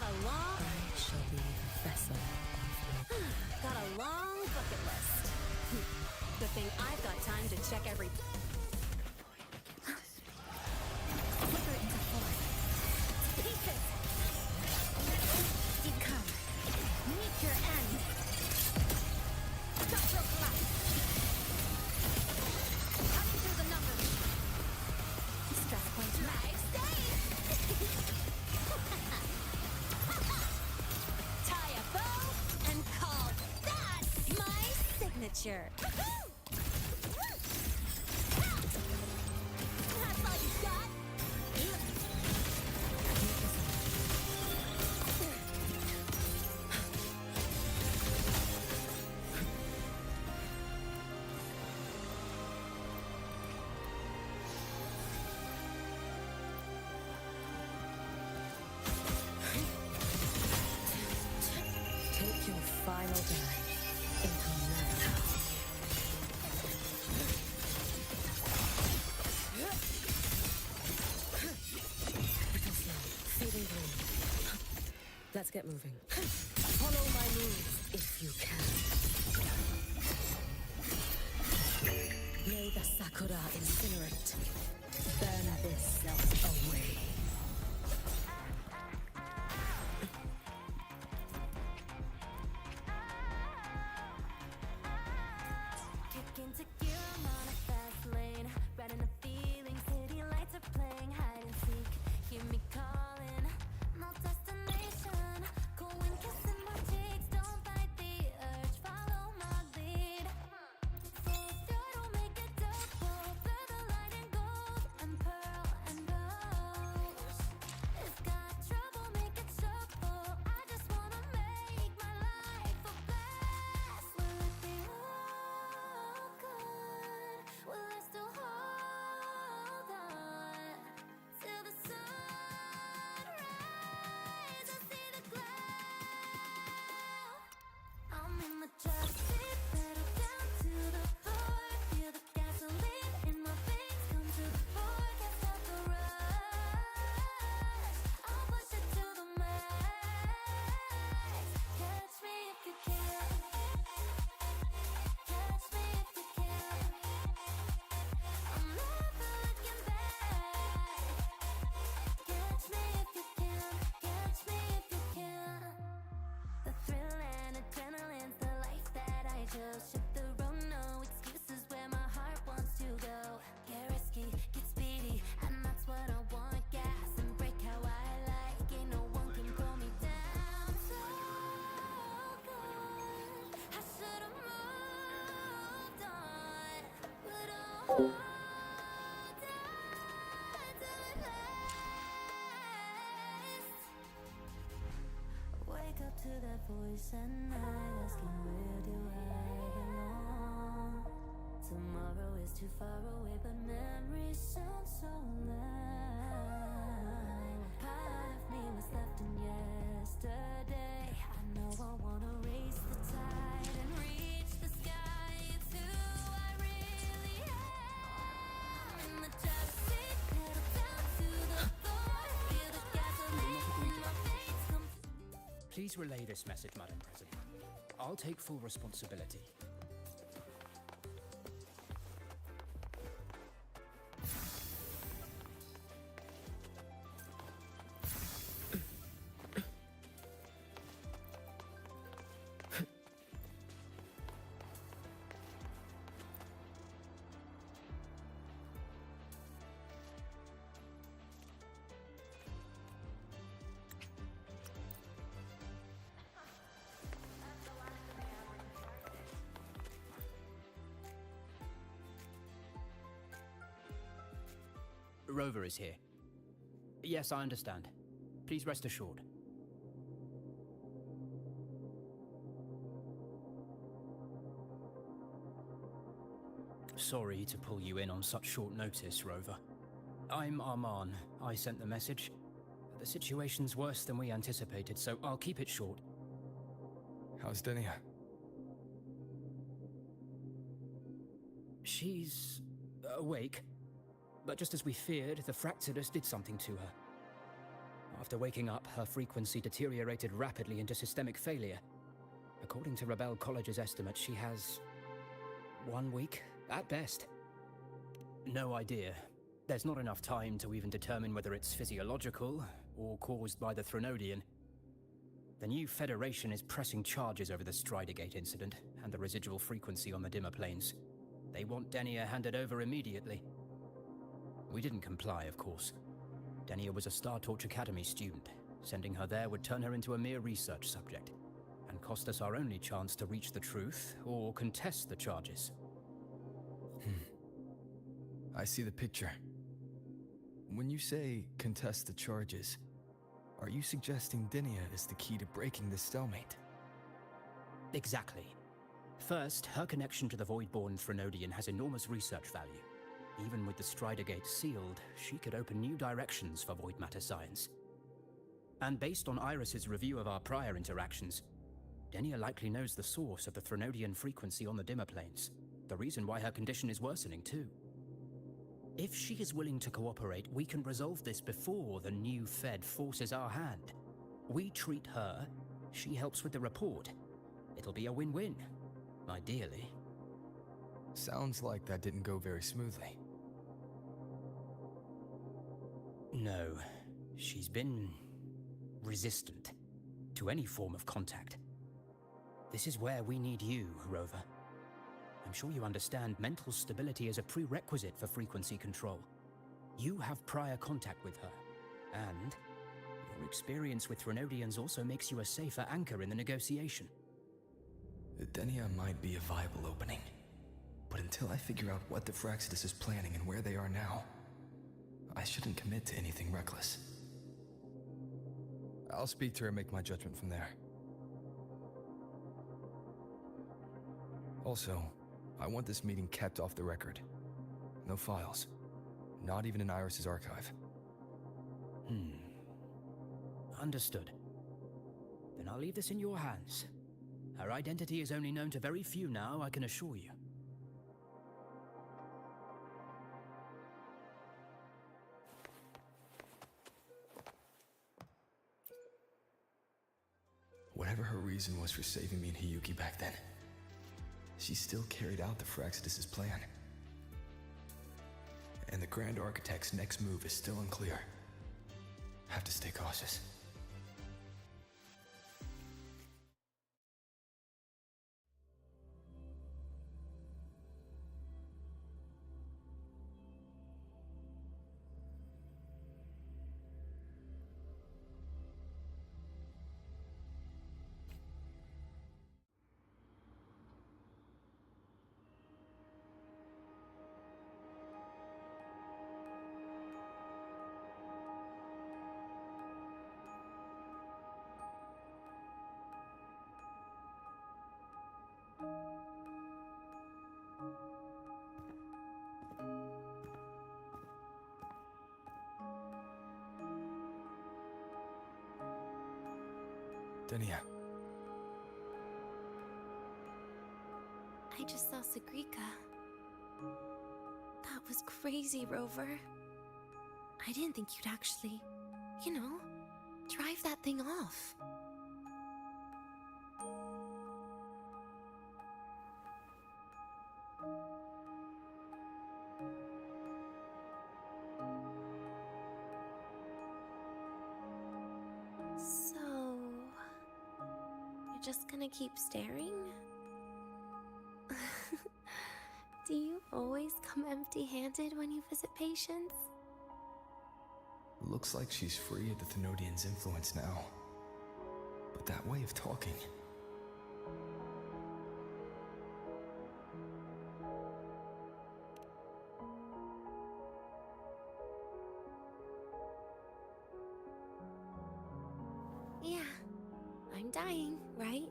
Got a long... I shall be the vessel of your... Got a long bucket list. Good thing I've got time to check every... Flicker into form. Pieces! Decome. Meet your end. Structural collapse. Cutting through the numbers. Stress point live state. Tie a bow and call that my signature. That's all you got? Take your final dive into madhouse. Little slow, feeding green. Let's get moving. Follow my moves if you can. May the Sakura incinerate. Burn this self away. Kick into gear, I'm on a fast lane. Riding the feeling, city lights are playing hide and seek. Hear me calling, no destination. Cool wind kissing my cheeks, don't fight the urge, follow my lead. Full throttle, make it double. Blur the light in gold and pearl and rose. If got trouble, make it shuffle. I just wanna make my life a blast. Will it be all good? Will I still hold on till the sunrise? I see the glow. I'm in the driver's seat, pedal down to the floor. Feel the gasoline in my veins come to the fore. Can't stop the rush. I'll push it to the max. Catch me if you can. Catch me if you can. I'm never looking back. Catch me if you can. Catch me if you can. The thrill and adrenaline's the life that I chose. Shift the road, no excuses where my heart wants to go. Get risky, get speedy, and that's what I want. Gas and brake how I like. Ain't no one can pull me down. So good, I should've moved on, but I'll hold on till it lasts. Wake up to that voice at night asking where do I belong. Tomorrow is too far away, but memories sound so loud. Part of me was left in yesterday. I know I wanna race the tide and reach the sky. It's who I really am. In the driver's seat, pedal down to the floor. Feel the gasoline in my veins come. Please relay this message, Madam President. I'll take full responsibility. Rover is here. Yes, I understand. Please rest assured. Sorry to pull you in on such short notice, Rover. I'm Arman. I sent the message. The situation's worse than we anticipated, so I'll keep it short. How's Denia? She's awake. But just as we feared, the Fractulus did something to her. After waking up, her frequency deteriorated rapidly into systemic failure. According to Rebel College's estimate, she has 1 week, at best. No idea. There's not enough time to even determine whether it's physiological or caused by the Threnodian. The new Federation is pressing charges over the Stridergate incident and the residual frequency on the dimmer planes. They want Denia handed over immediately. We didn't comply, of course. Denia was a Star Torch Academy student. Sending her there would turn her into a mere research subject and cost us our only chance to reach the truth or contest the charges. I see the picture. When you say contest the charges, are you suggesting Denia is the key to breaking this stalemate? Exactly. First, her connection to the Voidborn Threnodian has enormous research value. Even with the Stridergate sealed, she could open new directions for void matter science. And based on Iris's review of our prior interactions, Denia likely knows the source of the Threnodian frequency on the dimmer planes. The reason why her condition is worsening, too. If she is willing to cooperate, we can resolve this before the new Fed forces our hand. We treat her, she helps with the report. It'll be a win-win, ideally. Sounds like that didn't go very smoothly. No, she's been resistant to any form of contact. This is where we need you, Rover. I'm sure you understand mental stability is a prerequisite for frequency control. You have prior contact with her, and your experience with Threnodians also makes you a safer anchor in the negotiation. Denia might be a viable opening, but until I figure out what the Fraxidus is planning and where they are now, I shouldn't commit to anything reckless. I'll speak to her and make my judgment from there. Also, I want this meeting kept off the record. No files. Not even in Iris's archive. Understood. Then I'll leave this in your hands. Her identity is only known to very few now, I can assure you. Whatever her reason was for saving me and Hiyuki back then, she still carried out the Fraxidus' plan. And the Grand Architect's next move is still unclear. Have to stay cautious. Denia. I just saw Sagrika. That was crazy, Rover. I didn't think you'd actually, drive that thing off. So, you're just gonna keep staring? Do you always come empty-handed when you visit patients? Looks like she's free of the Thenodian's influence now. But that way of talking... Yeah, I'm dying, right?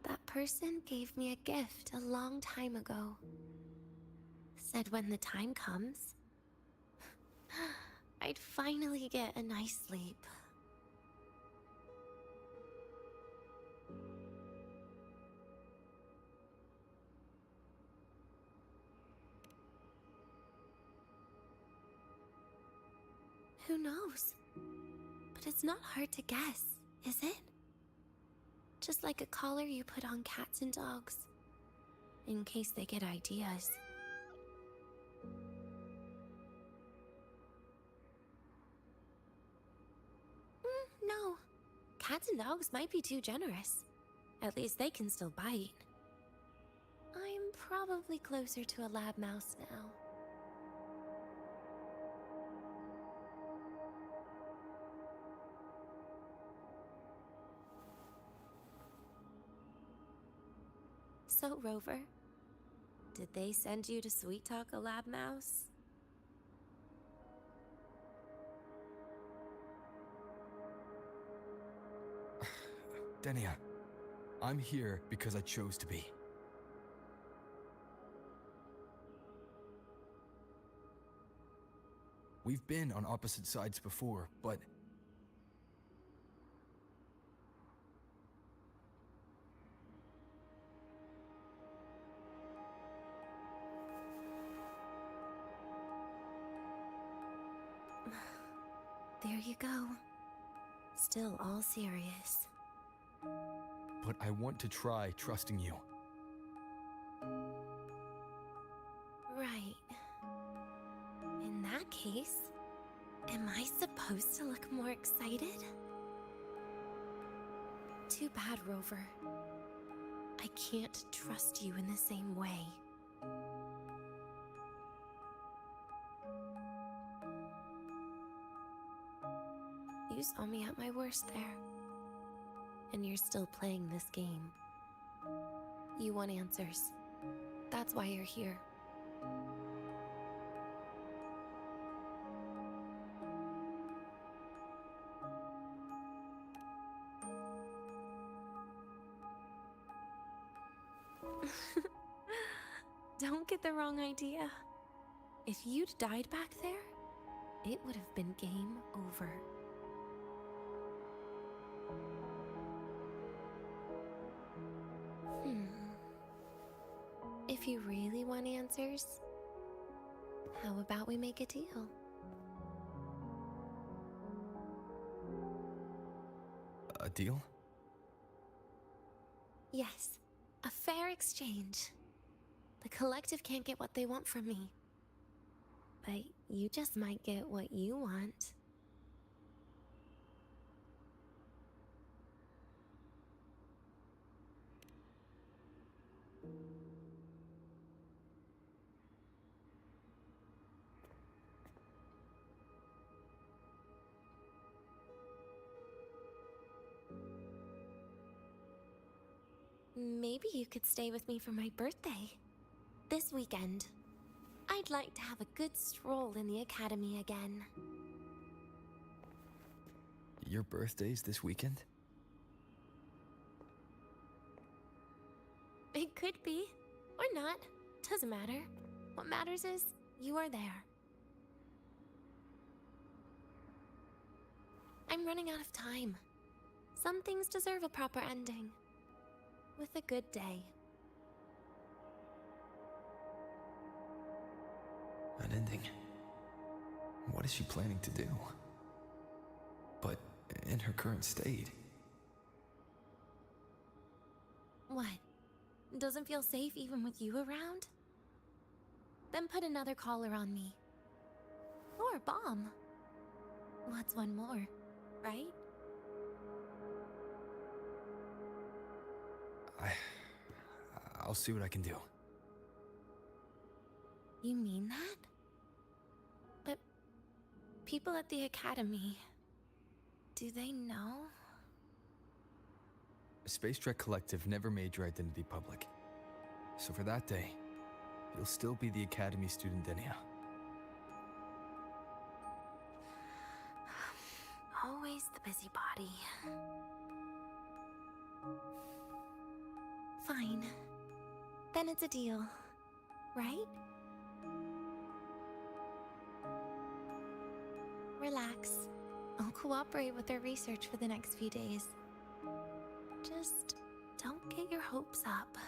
That person gave me a gift a long time ago. Said when the time comes. I'd finally get a nice sleep. Who knows? But it's not hard to guess, is it? Just like a collar you put on cats and dogs, in case they get ideas. No. Cats and dogs might be too generous. At least they can still bite. I'm probably closer to a lab mouse now. So, Rover, did they send you to sweet talk a lab mouse? Denia, I'm here because I chose to be. We've been on opposite sides before, but... There you go. Still all serious. But I want to try trusting you. Right. In that case, am I supposed to look more excited? Too bad, Rover. I can't trust you in the same way. You saw me at my worst there. And you're still playing this game. You want answers. That's why you're here. Don't get the wrong idea. If you'd died back there, it would have been game over. If you really want answers, how about we make a deal? A deal? Yes, a fair exchange. The collective can't get what they want from me. But you just might get what you want. Maybe you could stay with me for my birthday. This weekend. I'd like to have a good stroll in the academy again. Your birthday's this weekend? It could be, or not. Doesn't matter. What matters is you are there. I'm running out of time. Some things deserve a proper ending. With a good day. An ending? What is she planning to do? But in her current state... What? Doesn't feel safe even with you around? Then put another collar on me. Or a bomb. What's one more, right? I'll see what I can do. You mean that? But people at the academy, do they know? Space Trek Collective never made your identity public. So for that day, you'll still be the Academy student Denia. Always the busybody. Fine. Then it's a deal, right? relax. I'll cooperate with their research for the next few days. Just don't get your hopes up.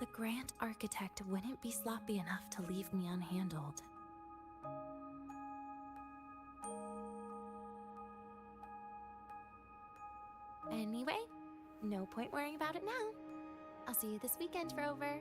The Grand Architect wouldn't be sloppy enough to leave me unhandled. Anyway, no point worrying about it now. I'll see you this weekend, Rover.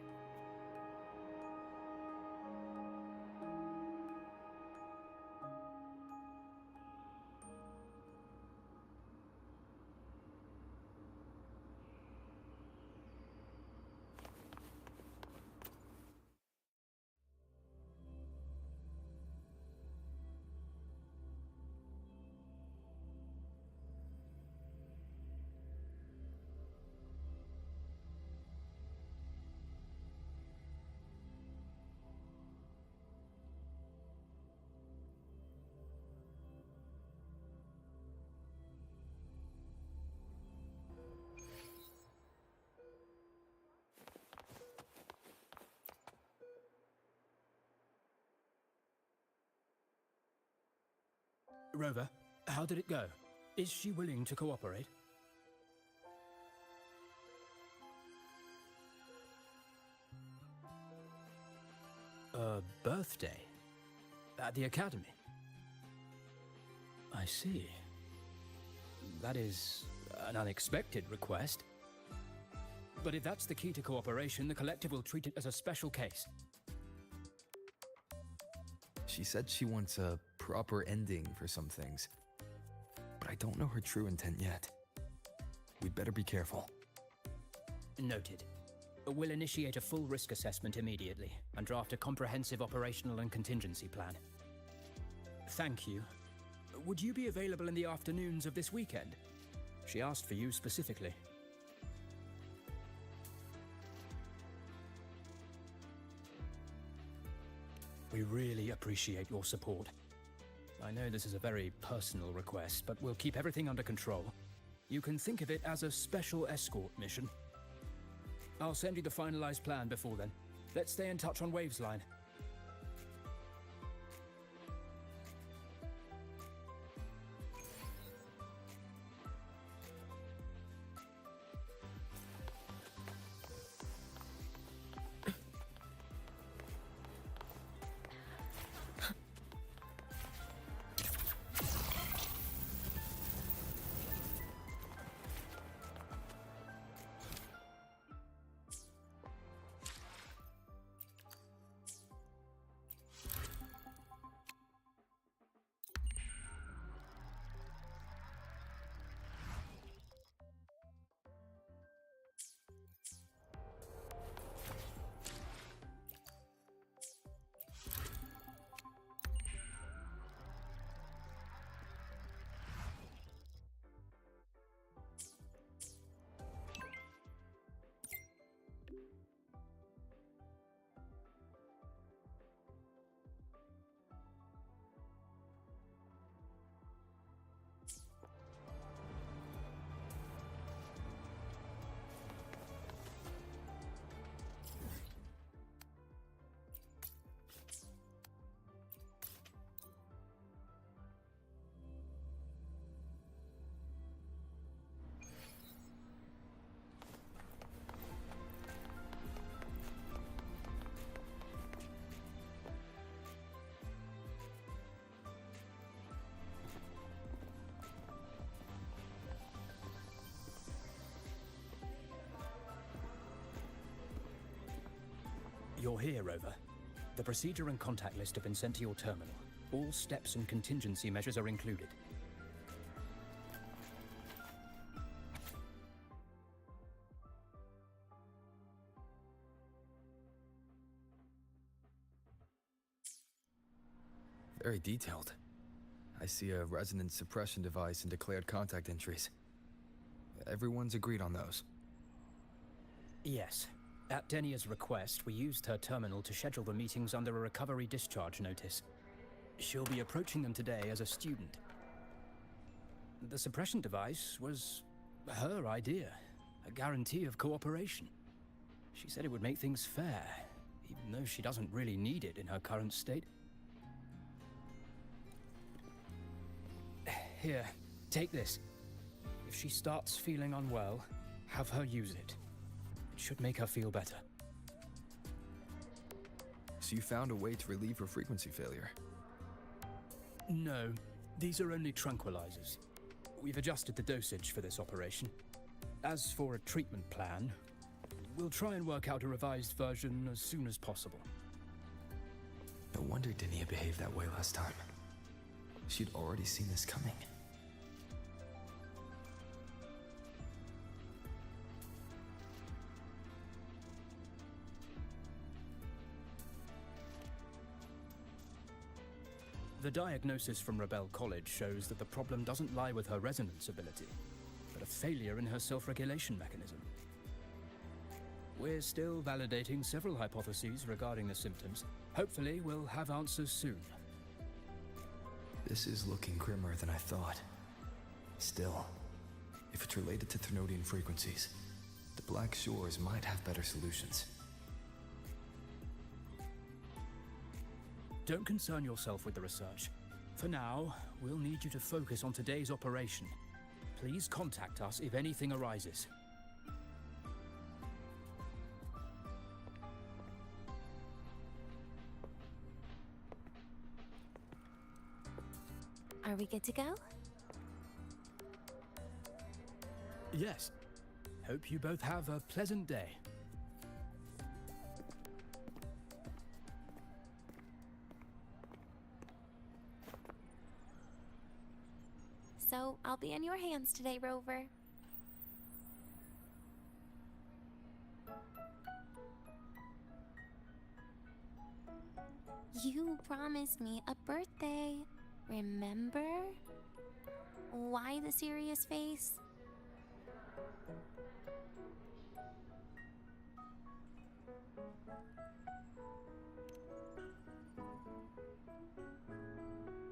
Rover, how did it go? Is she willing to cooperate? A birthday? At the academy? I see. That is an unexpected request. But if that's the key to cooperation, the Collective will treat it as a special case. She said she wants a proper ending for some things, but I don't know her true intent yet. We'd better be careful. Noted. We'll initiate a full risk assessment immediately and draft a comprehensive operational and contingency plan. Thank you. Would you be available in the afternoons of this weekend? She asked for you specifically. We really appreciate your support. I know this is a very personal request, but we'll keep everything under control. You can think of it as a special escort mission. I'll send you the finalized plan before then. Let's stay in touch on Waves Line. You're here, Rover. The procedure and contact list have been sent to your terminal. All steps and contingency measures are included. Very detailed. I see a resonance suppression device and declared contact entries. Everyone's agreed on those. Yes. At Denia's request, we used her terminal to schedule the meetings under a recovery discharge notice. She'll be approaching them today as a student. The suppression device was her idea, a guarantee of cooperation. She said it would make things fair, even though she doesn't really need it in her current state. Here, take this. If she starts feeling unwell, have her use it. It should make her feel better. So you found a way to relieve her frequency failure? No, these are only tranquilizers. We've adjusted the dosage for this operation. As for a treatment plan, we'll try and work out a revised version as soon as possible. No wonder Denia behaved that way last time. She'd already seen this coming. The diagnosis from Rebel College shows that the problem doesn't lie with her resonance ability, but a failure in her self-regulation mechanism. We're still validating several hypotheses regarding the symptoms. Hopefully, we'll have answers soon. This is looking grimmer than I thought. Still, if it's related to Thernoidian frequencies, the Black Shores might have better solutions. Don't concern yourself with the research. For now, we'll need you to focus on today's operation. Please contact us if anything arises. Are we good to go? Yes. Hope you both have a pleasant day. So, I'll be in your hands today, Rover. You promised me a birthday. Remember? Why the serious face?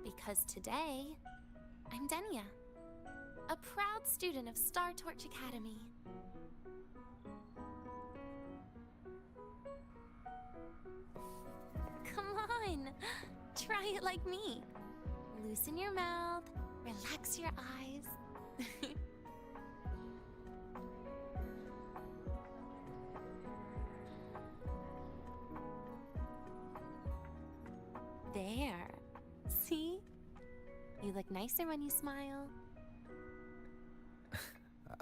Because today, I'm Denia, a proud student of Star Torch Academy. Come on, try it like me. Loosen your mouth, relax your eyes. There. See? You look nicer when you smile.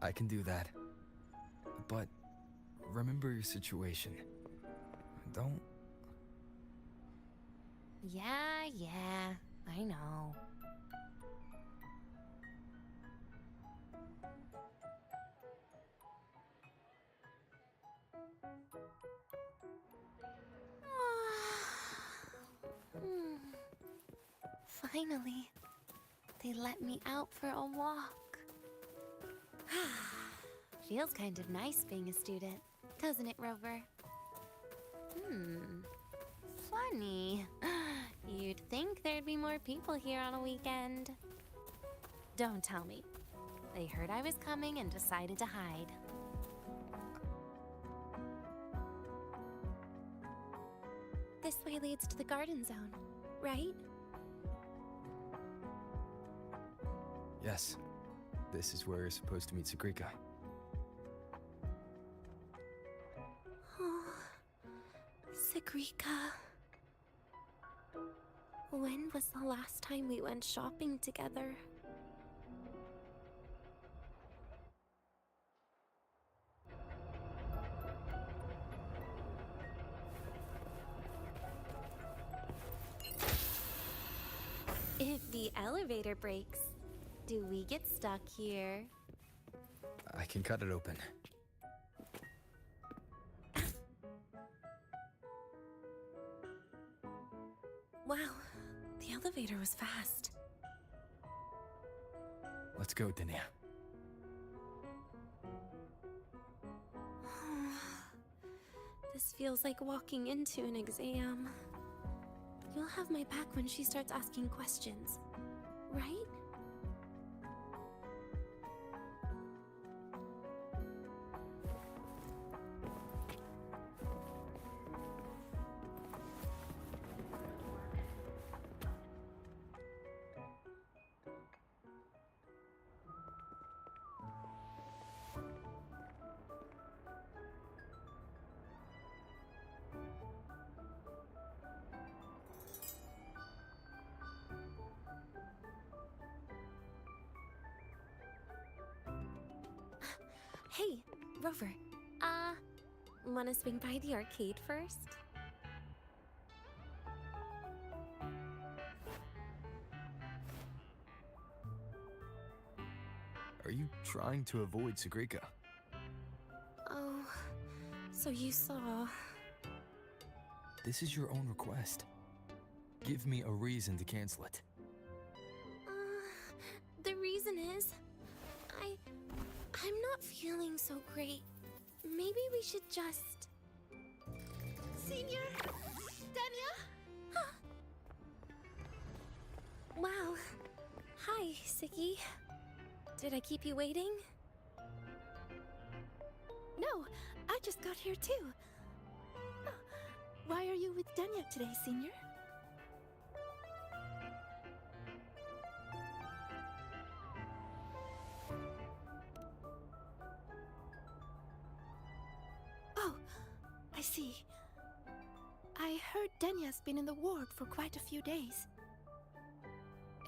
I can do that. But remember your situation. Don't... Yeah, I know. Finally, they let me out for a walk. Feels kind of nice being a student, doesn't it, Rover? Funny. You'd think there'd be more people here on a weekend. Don't tell me. They heard I was coming and decided to hide. This way leads to the garden zone, right? Yes. This is where you're supposed to meet Sagrika. Oh, Sagrika. When was the last time we went shopping together? If the elevator breaks, do we get stuck here? I can cut it open. Wow, the elevator was fast. Let's go, Denia. This feels like walking into an exam. You'll have my back when she starts asking questions, right? Rover, wanna swing by the arcade first? Are you trying to avoid Sagrika? Oh, so you saw... This is your own request. Give me a reason to cancel it. The reason is... I'm not feeling so great. Maybe we should just... Senior? Denia? Wow. Hi, Siggy. Did I keep you waiting? No, I just got here too. Why are you with Denia today, Senior? Oh, I see. I heard Denia's been in the ward for quite a few days.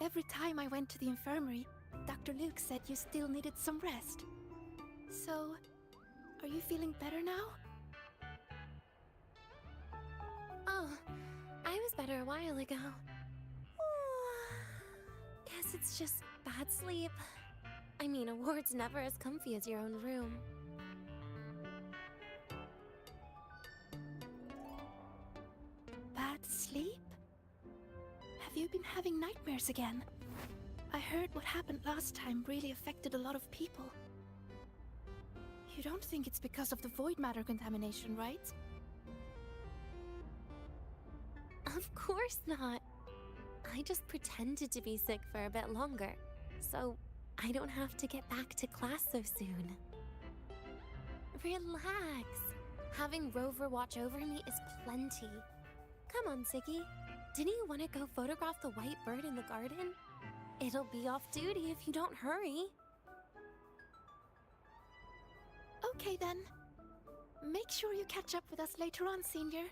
Every time I went to the infirmary, Dr. Luke said you still needed some rest. So, are you feeling better now? Oh, I was better a while ago. Guess it's just bad sleep. I mean, a ward's never as comfy as your own room. Bad sleep? Have you been having nightmares again? I heard what happened last time really affected a lot of people. You don't think it's because of the void matter contamination, right? Of course not. I just pretended to be sick for a bit longer, so I don't have to get back to class so soon. Relax. Having Rover watch over me is plenty. Come on, Siggy. Didn't you want to go photograph the white bird in the garden? It'll be off duty if you don't hurry. Okay then. Make sure you catch up with us later on, Senior.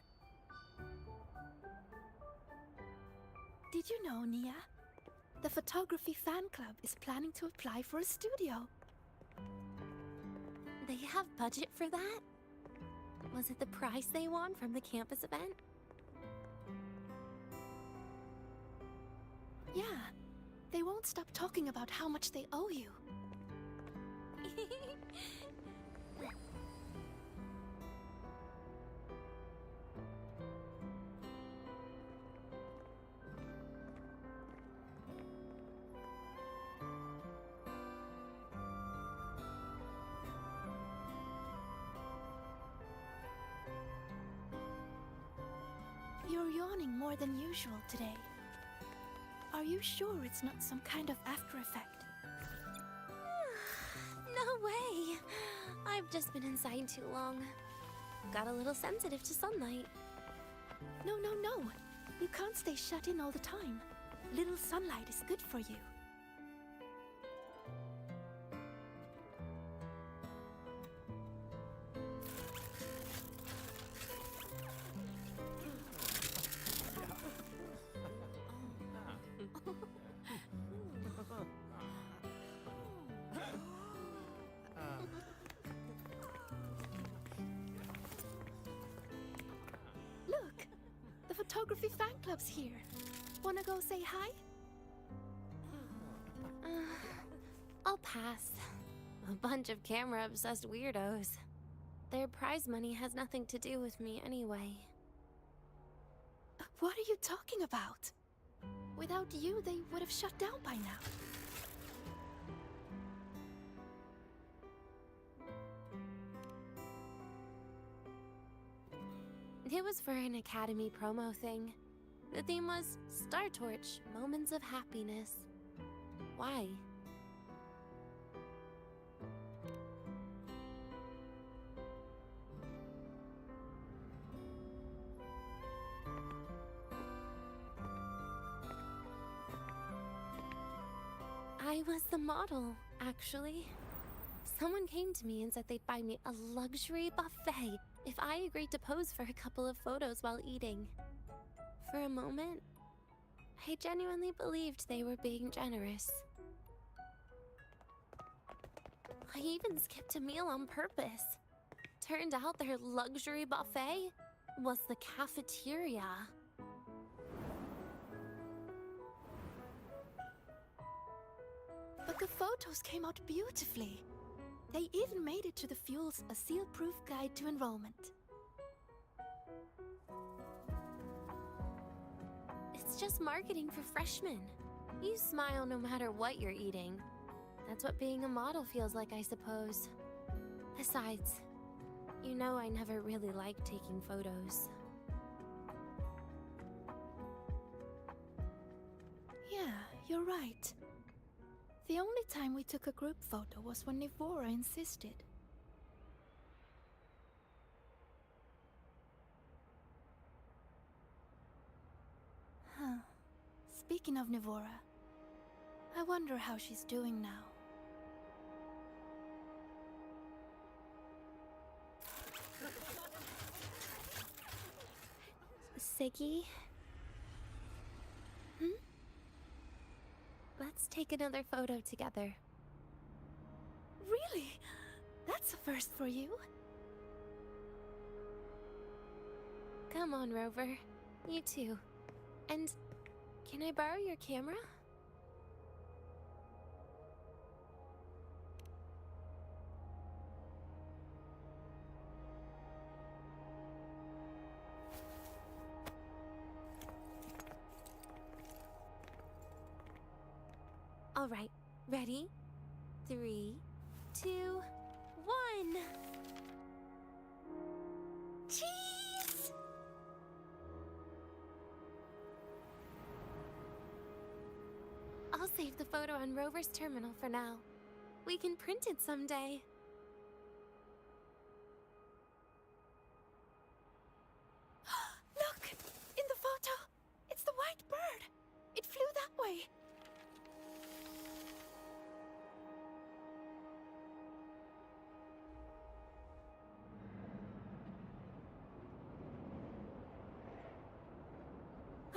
Did you know, Nia? The photography fan club is planning to apply for a studio. They have budget for that? Was it the prize they won from the campus event? Yeah. They won't stop talking about how much they owe you. You're yawning more than usual today. Are you sure it's not some kind of after effect? No way! I've just been inside too long. Got a little sensitive to sunlight. No. You can't stay shut in all the time. Little sunlight is good for you. Look! The photography fan club's here. Wanna go say hi? I'll pass. A bunch of camera-obsessed weirdos. Their prize money has nothing to do with me anyway. What are you talking about? Without you, they would have shut down by now. It was for an Academy promo thing. The theme was Star Torch, Moments of Happiness. Why? I was the model, actually. Someone came to me and said they'd buy me a luxury buffet if I agreed to pose for a couple of photos while eating. For a moment, I genuinely believed they were being generous. I even skipped a meal on purpose. Turned out their luxury buffet was the cafeteria. But the photos came out beautifully. They even made it to the Fuel's A Seal-Proof Guide to Enrollment. It's just marketing for freshmen. You smile no matter what you're eating. That's what being a model feels like, I suppose. Besides, you know I never really liked taking photos. Yeah, you're right. The only time we took a group photo was when Nivora insisted. Huh. Speaking of Nivora, I wonder how she's doing now. Siggy? Hmm? Let's take another photo together. Really? That's a first for you. Come on, Rover. You too. And can I borrow your camera? All right, ready? 3, 2, 1. Cheese! I'll save the photo on Rover's terminal for now. We can print it someday. Look! In the photo! It's the white bird! It flew that way!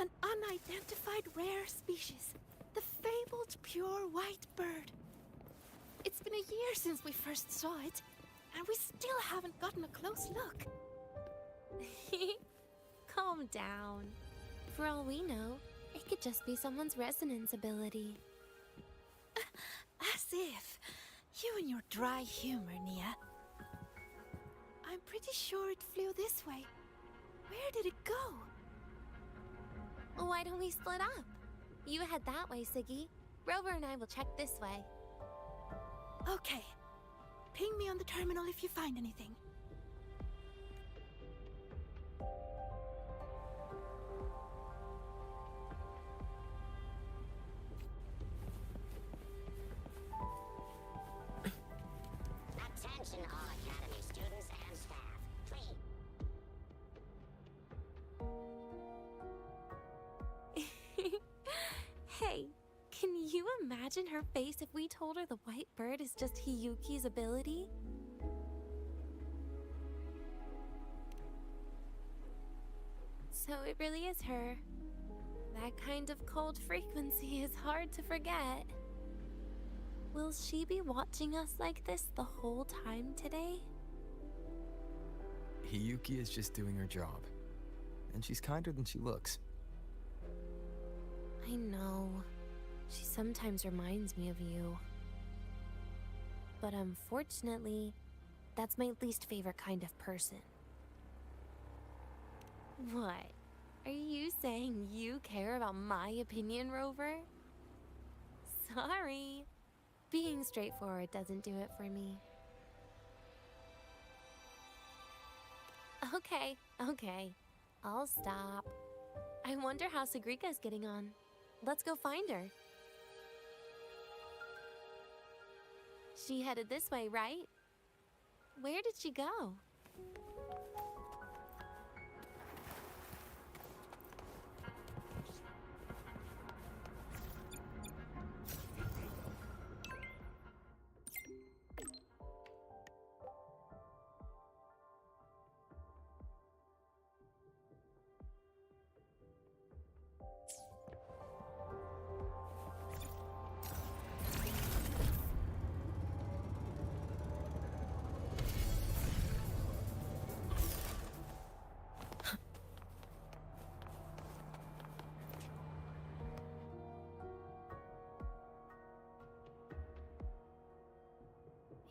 An unidentified rare species. The fabled pure white bird. It's been a year since we first saw it, and we still haven't gotten a close look. Calm down. For all we know, it could just be someone's resonance ability. As if. You and your dry humor, Nia. I'm pretty sure it flew this way. Where did it go? Why don't we split up? You head that way, Siggy. Rover and I will check this way. Okay. Ping me on the terminal if you find anything. Attention all Academy students and staff. Please. Hey, can you imagine her face if we told her the white bird is just Hiyuki's ability? So it really is her. That kind of cold frequency is hard to forget. Will she be watching us like this the whole time today? Hiyuki is just doing her job. And she's kinder than she looks. I know. She sometimes reminds me of you. But unfortunately, that's my least favorite kind of person. What? Are you saying you care about my opinion, Rover? Sorry. Being straightforward doesn't do it for me. Okay. I'll stop. I wonder how Sagrika's getting on. Let's go find her. She headed this way, right? Where did she go?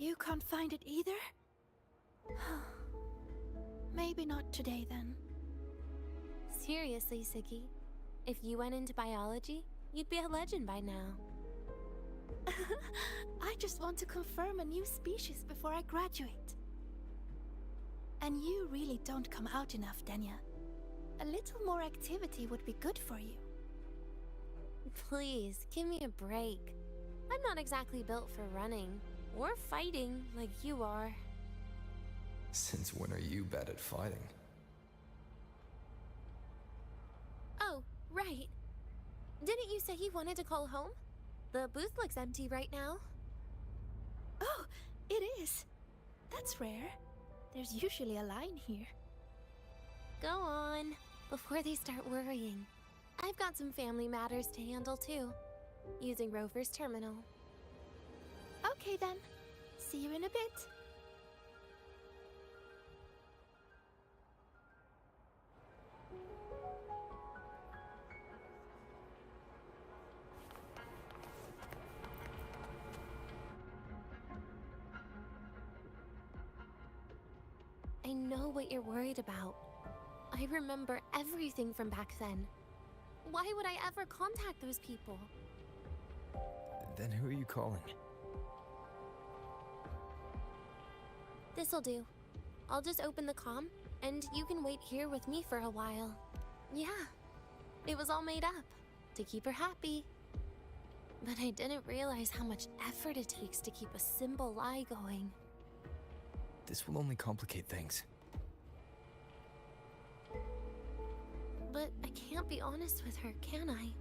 You can't find it either? Maybe not today then. Seriously, Siggy. If you went into biology, you'd be a legend by now. I just want to confirm a new species before I graduate. And you really don't come out enough, Denia. A little more activity would be good for you. Please, give me a break. I'm not exactly built for running or fighting like you are. Since when are you bad at fighting? Oh, right. Didn't you say you wanted to call home? The booth looks empty right now. Oh, it is. That's rare. There's usually a line here. Go on, before they start worrying. I've got some family matters to handle too, using Rover's terminal. Okay then. See you in a bit. I know what you're worried about. I remember everything from back then. Why would I ever contact those people? Then who are you calling? This'll do. I'll just open the comm, and you can wait here with me for a while. Yeah, it was all made up, to keep her happy. But I didn't realize how much effort it takes to keep a simple lie going. This will only complicate things. But I can't be honest with her, can I?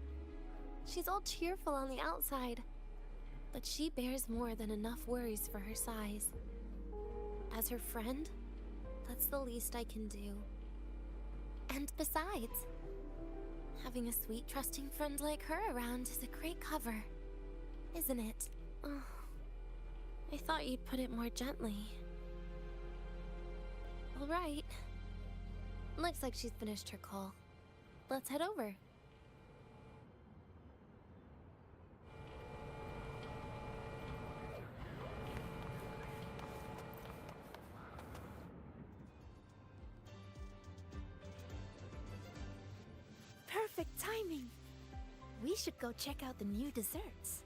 She's all cheerful on the outside, but she bears more than enough worries for her size. As her friend, that's the least I can do. And besides, having a sweet, trusting friend like her around is a great cover, isn't it? Oh, I thought you'd put it more gently. All right. Looks like she's finished her call. Let's head over. Perfect timing. We should go check out the new desserts.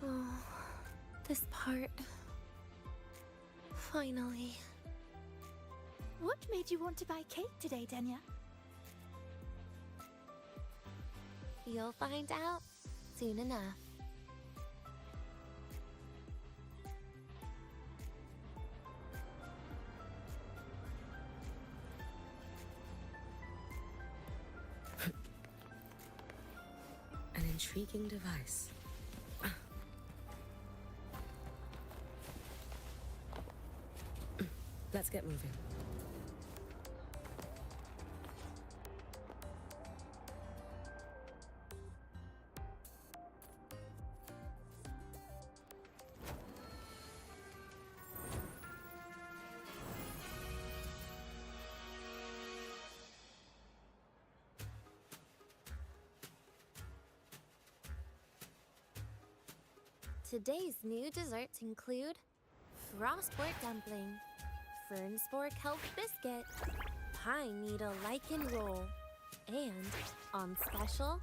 Oh, this part. Finally. What made you want to buy cake today, Denia? You'll find out soon enough. An intriguing device. Let's get moving. Today's new desserts include frostwork dumpling, fern spore kelp biscuit, pine needle lichen roll, and, on special,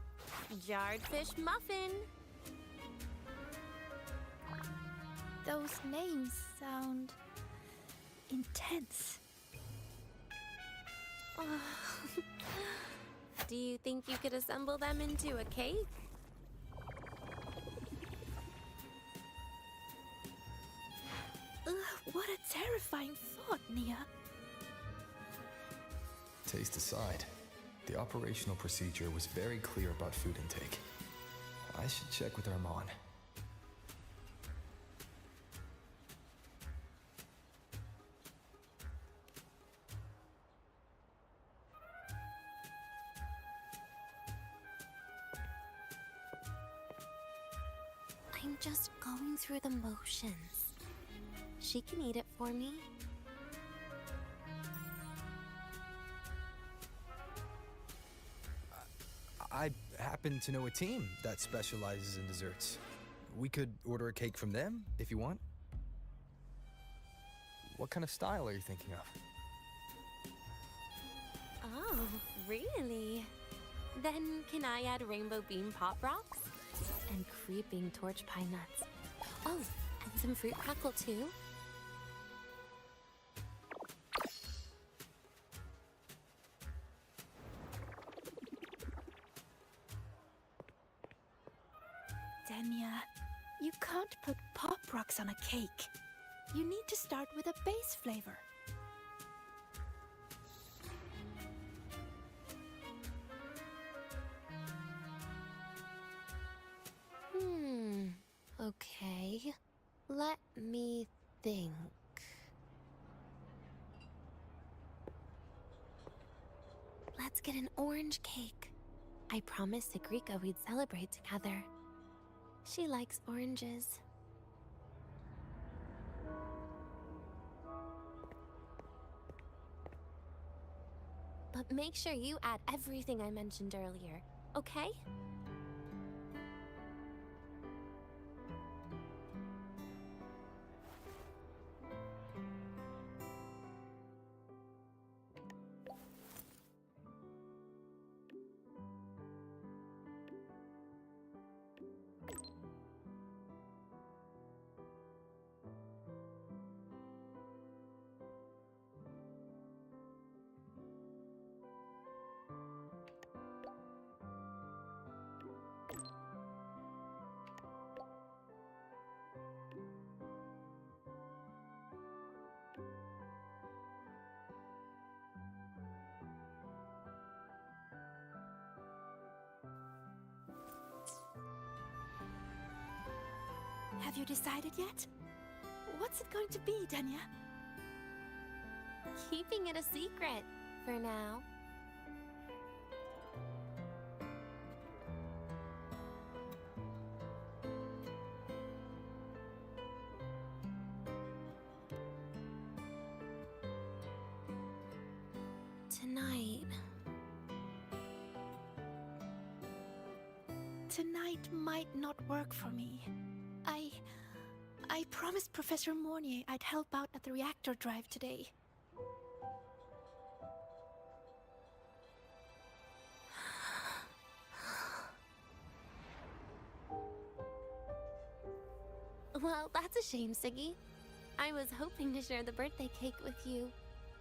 jarred fish muffin. Those names sound intense. Do you think you could assemble them into a cake? What a terrifying thought, Nia. Taste aside, the operational procedure was very clear about food intake. I should check with Armand. I'm just going through the motions. She can eat it for me. I happen to know a team that specializes in desserts. We could order a cake from them, if you want. What kind of style are you thinking of? Oh, really? Then can I add rainbow bean pop rocks? And creeping torch pine nuts. Oh, and some fruit crackle too? Denia, you can't put pop rocks on a cake. You need to start with a base flavor. Okay. Let me think. Let's get an orange cake. I promised Sigrika we'd celebrate together. She likes oranges. But make sure you add everything I mentioned earlier, okay? Have you decided yet? What's it going to be, Denia? Keeping it a secret for now. Tonight might not work for me. I promised Professor Mornier I'd help out at the reactor drive today. Well, that's a shame, Siggy. I was hoping to share the birthday cake with you,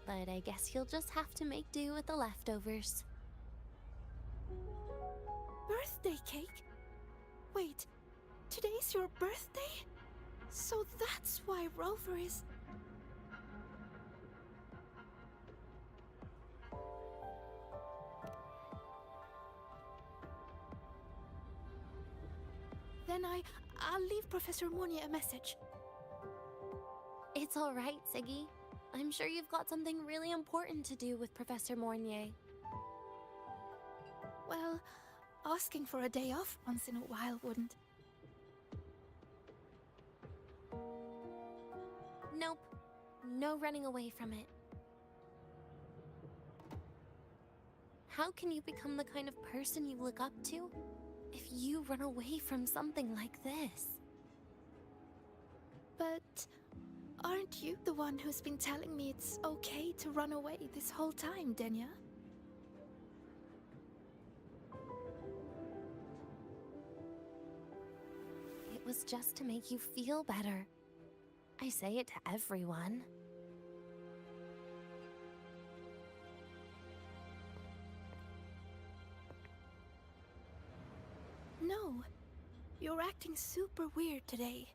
but I guess you'll just have to make do with the leftovers. Birthday cake? Wait, today's your birthday? So that's why Rover is... Then I'll leave Professor Mornier a message. It's all right, Siggy. I'm sure you've got something really important to do with Professor Mornier. Well, asking for a day off once in a while wouldn't. Nope. No running away from it. How can you become the kind of person you look up to if you run away from something like this? But aren't you the one who's been telling me it's okay to run away this whole time, Denia? It was just to make you feel better. I say it to everyone. No, you're acting super weird today.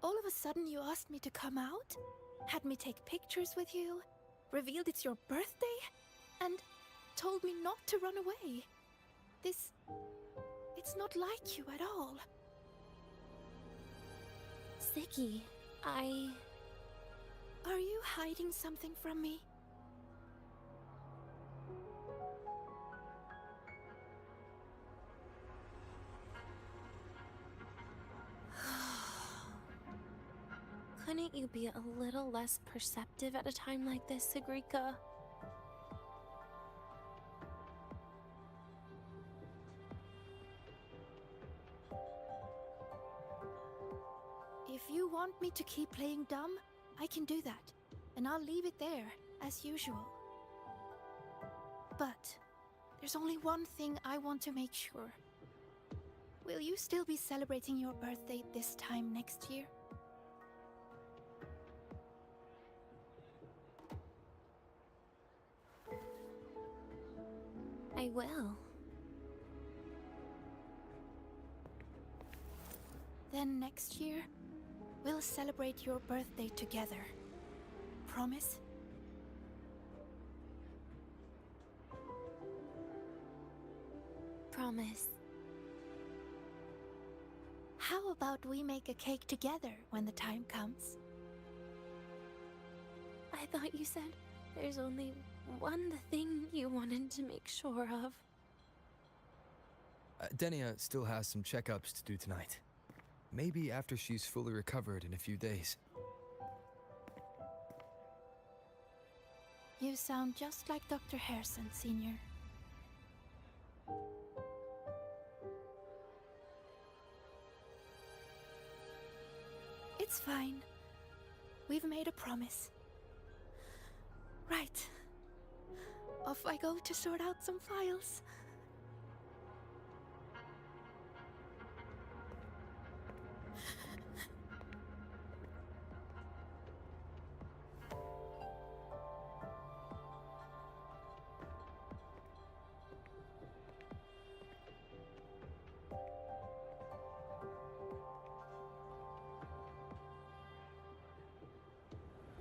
All of a sudden you asked me to come out, had me take pictures with you, revealed it's your birthday, and told me not to run away. It's not like you at all. Siggy, Are you hiding something from me? Couldn't you be a little less perceptive at a time like this, Sigrika? If you want me to keep playing dumb, I can do that, and I'll leave it there, as usual. But there's only one thing I want to make sure. Will you still be celebrating your birthday this time next year? I will. Then next year, we'll celebrate your birthday together. Promise? Promise. How about we make a cake together when the time comes? I thought you said there's only one thing you wanted to make sure of. Denia still has some checkups to do tonight. Maybe after she's fully recovered in a few days. You sound just like Dr. Harrison, Senior. It's fine. We've made a promise. Right. Off I go to sort out some files.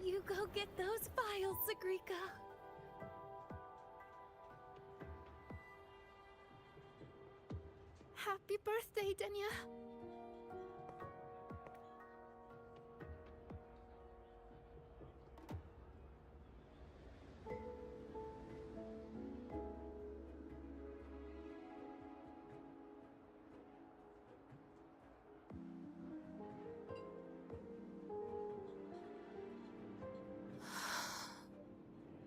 You go get those files, Sagrika. Happy birthday, Denia!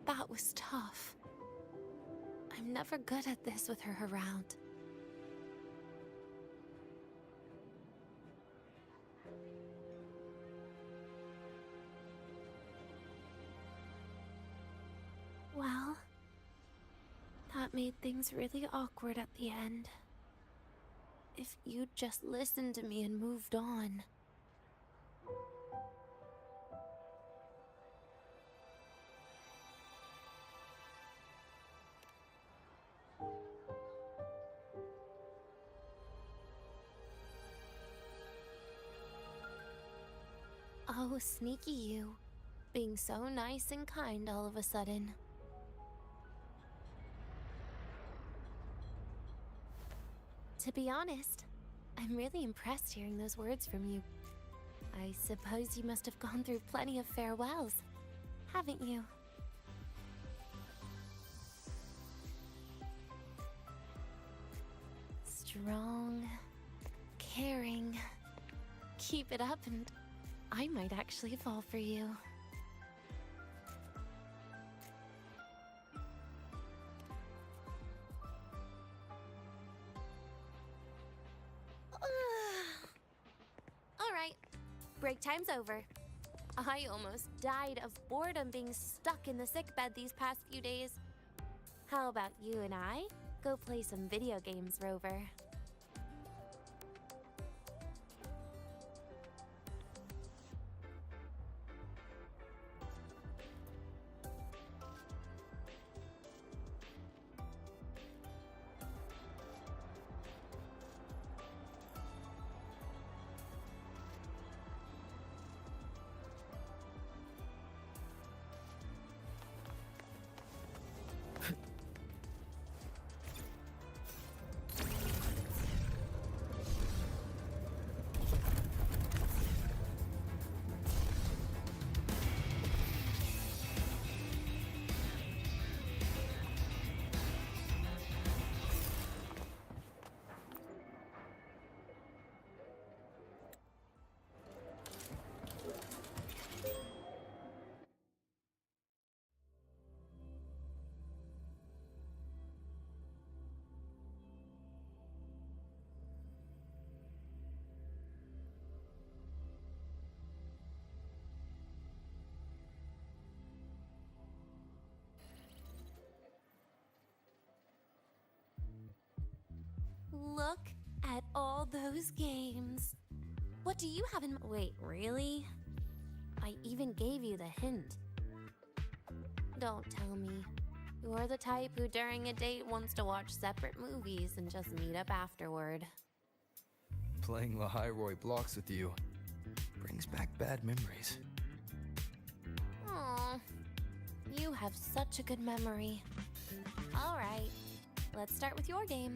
That was tough. I'm never good at this with her around. Well, that made things really awkward at the end. If you'd just listened to me and moved on. Oh, sneaky you. Being so nice and kind all of a sudden. To be honest, I'm really impressed hearing those words from you. I suppose you must have gone through plenty of farewells, haven't you? Strong, caring. Keep it up and I might actually fall for you. Alright, break time's over. I almost died of boredom being stuck in the sickbed these past few days. How about you and I go play some video games, Rover? Look at all those games. What do you have in— Wait, really? I even gave you the hint. Don't tell me. You're the type who during a date wants to watch separate movies and just meet up afterward. Playing Lahairoi blocks with you brings back bad memories. Aw, you have such a good memory. All right, let's start with your game.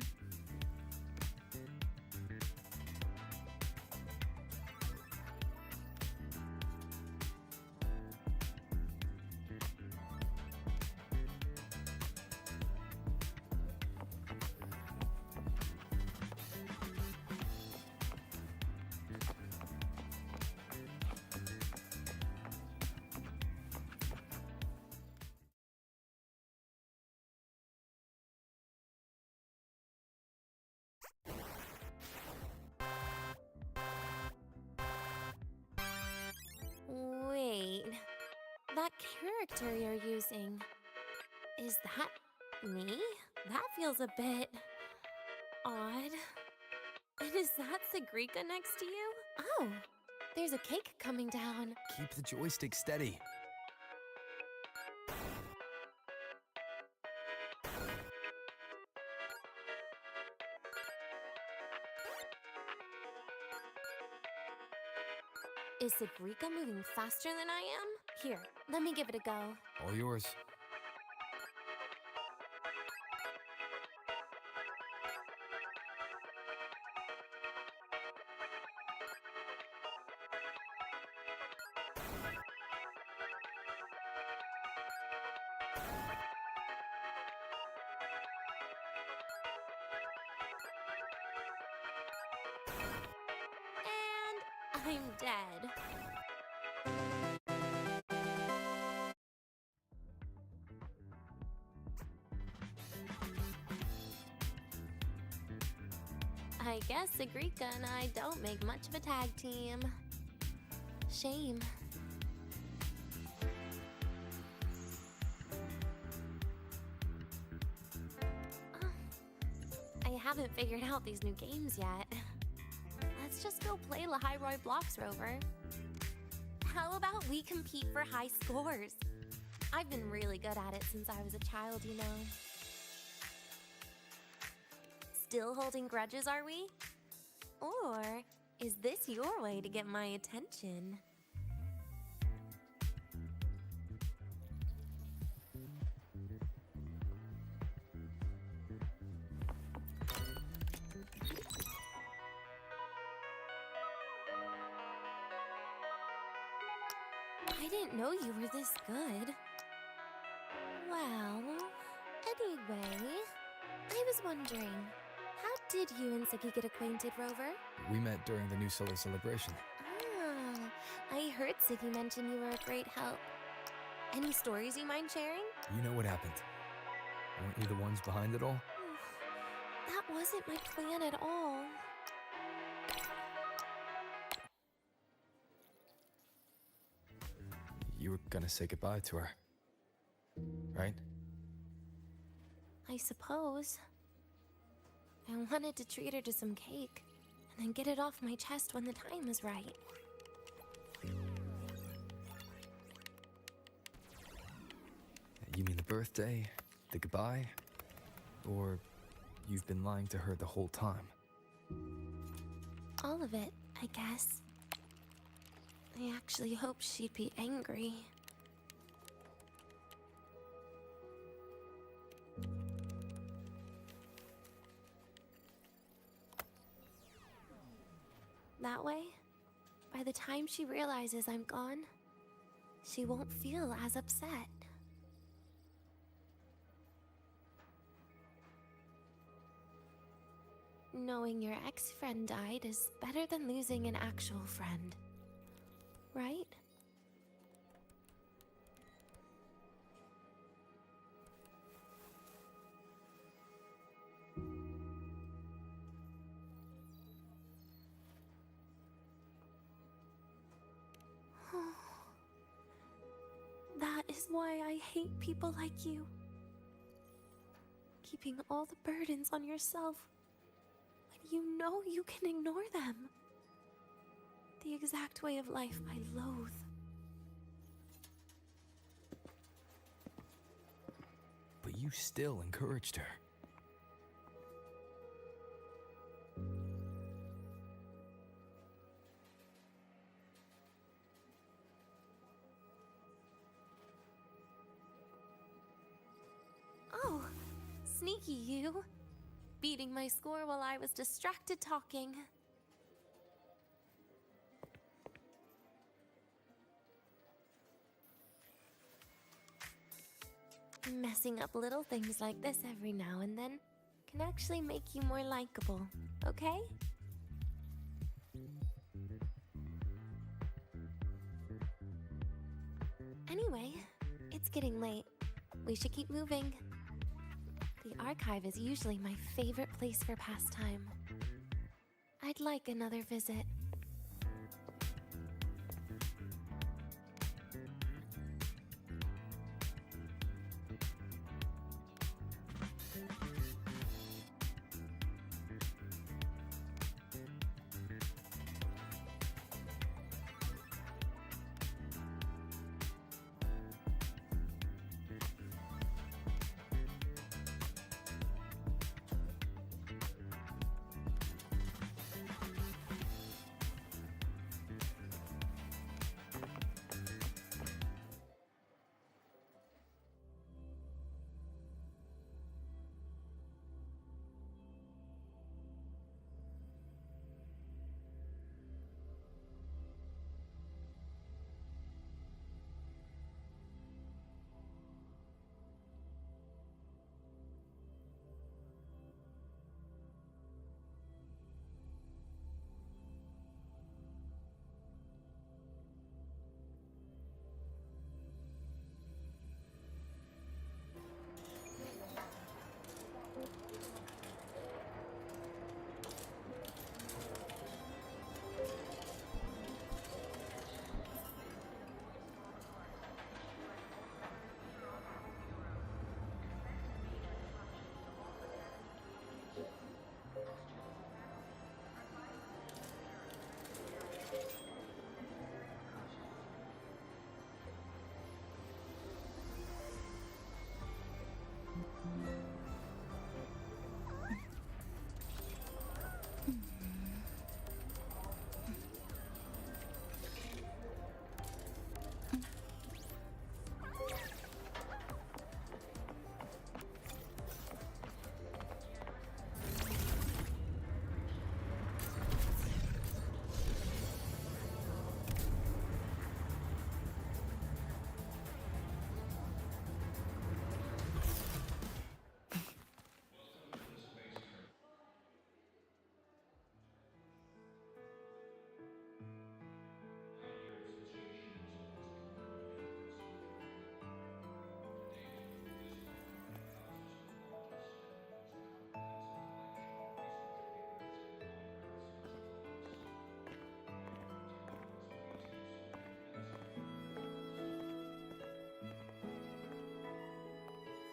Wait, that character you're using, is that me? That feels a bit odd. And is that Sagrika next to you? Oh, there's a cake coming down. Keep the joystick steady. Is Sagrika moving faster than I am? Here, let me give it a go. All yours. And I'm dead. I guess Sagrika and I don't make much of a tag team. Shame. I haven't figured out these new games yet. Let's just go play Lahairoi Blocks, Rover. How about we compete for high scores? I've been really good at it since I was a child, you know. Still holding grudges, are we? Or is this your way to get my attention? I didn't know you were this good. Well, anyway, I was wondering, how did you and Siki get acquainted, Rover? We met during the New Solar celebration. Ah, I heard Siki mention you were a great help. Any stories you mind sharing? You know what happened. Weren't you the ones behind it all? That wasn't my plan at all. You were gonna say goodbye to her, right? I suppose. I wanted to treat her to some cake, and then get it off my chest when the time was right. You mean the birthday, the goodbye, or you've been lying to her the whole time? All of it, I guess. I actually hoped she'd be angry. That way, by the time she realizes I'm gone, she won't feel as upset. Knowing your ex-friend died is better than losing an actual friend, right? That is why I hate people like you. Keeping all the burdens on yourself You know you can ignore them. The exact way of life I loathe. But you still encouraged her. Oh, sneaky you. Beating my score while I was distracted talking. Messing up little things like this every now and then can actually make you more likable, okay? Anyway, it's getting late. We should keep moving. The archive is usually my favorite place for pastime. I'd like another visit.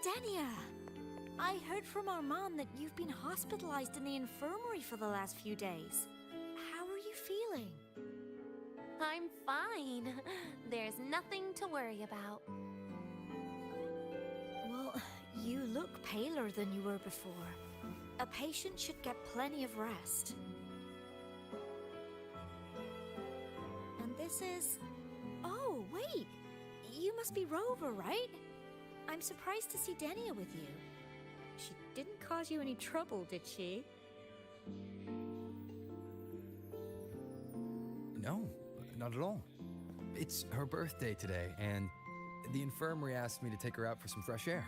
Denia! I heard from our mom that you've been hospitalized in the infirmary for the last few days. How are you feeling? I'm fine. There's nothing to worry about. Well, you look paler than you were before. A patient should get plenty of rest. And this is... Oh, wait! You must be Rover, right? I'm surprised to see Denia with you. She didn't cause you any trouble, did she? No, not at all. It's her birthday today, and the infirmary asked me to take her out for some fresh air.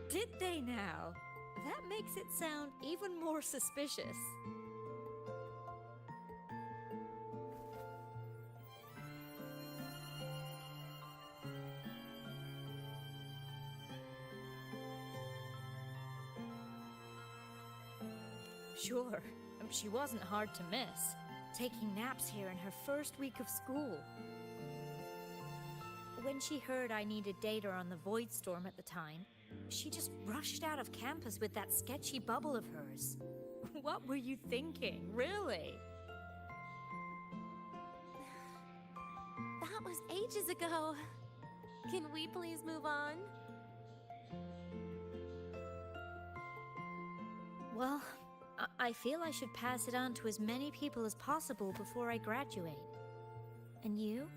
Did they now? That makes it sound even more suspicious. Sure, she wasn't hard to miss, taking naps here in her first week of school. When she heard I needed data on the Void Storm at the time, she just rushed out of campus with that sketchy bubble of hers. What were you thinking, really? That was ages ago. Can we please move on? Well, I feel I should pass it on to as many people as possible before I graduate. And you?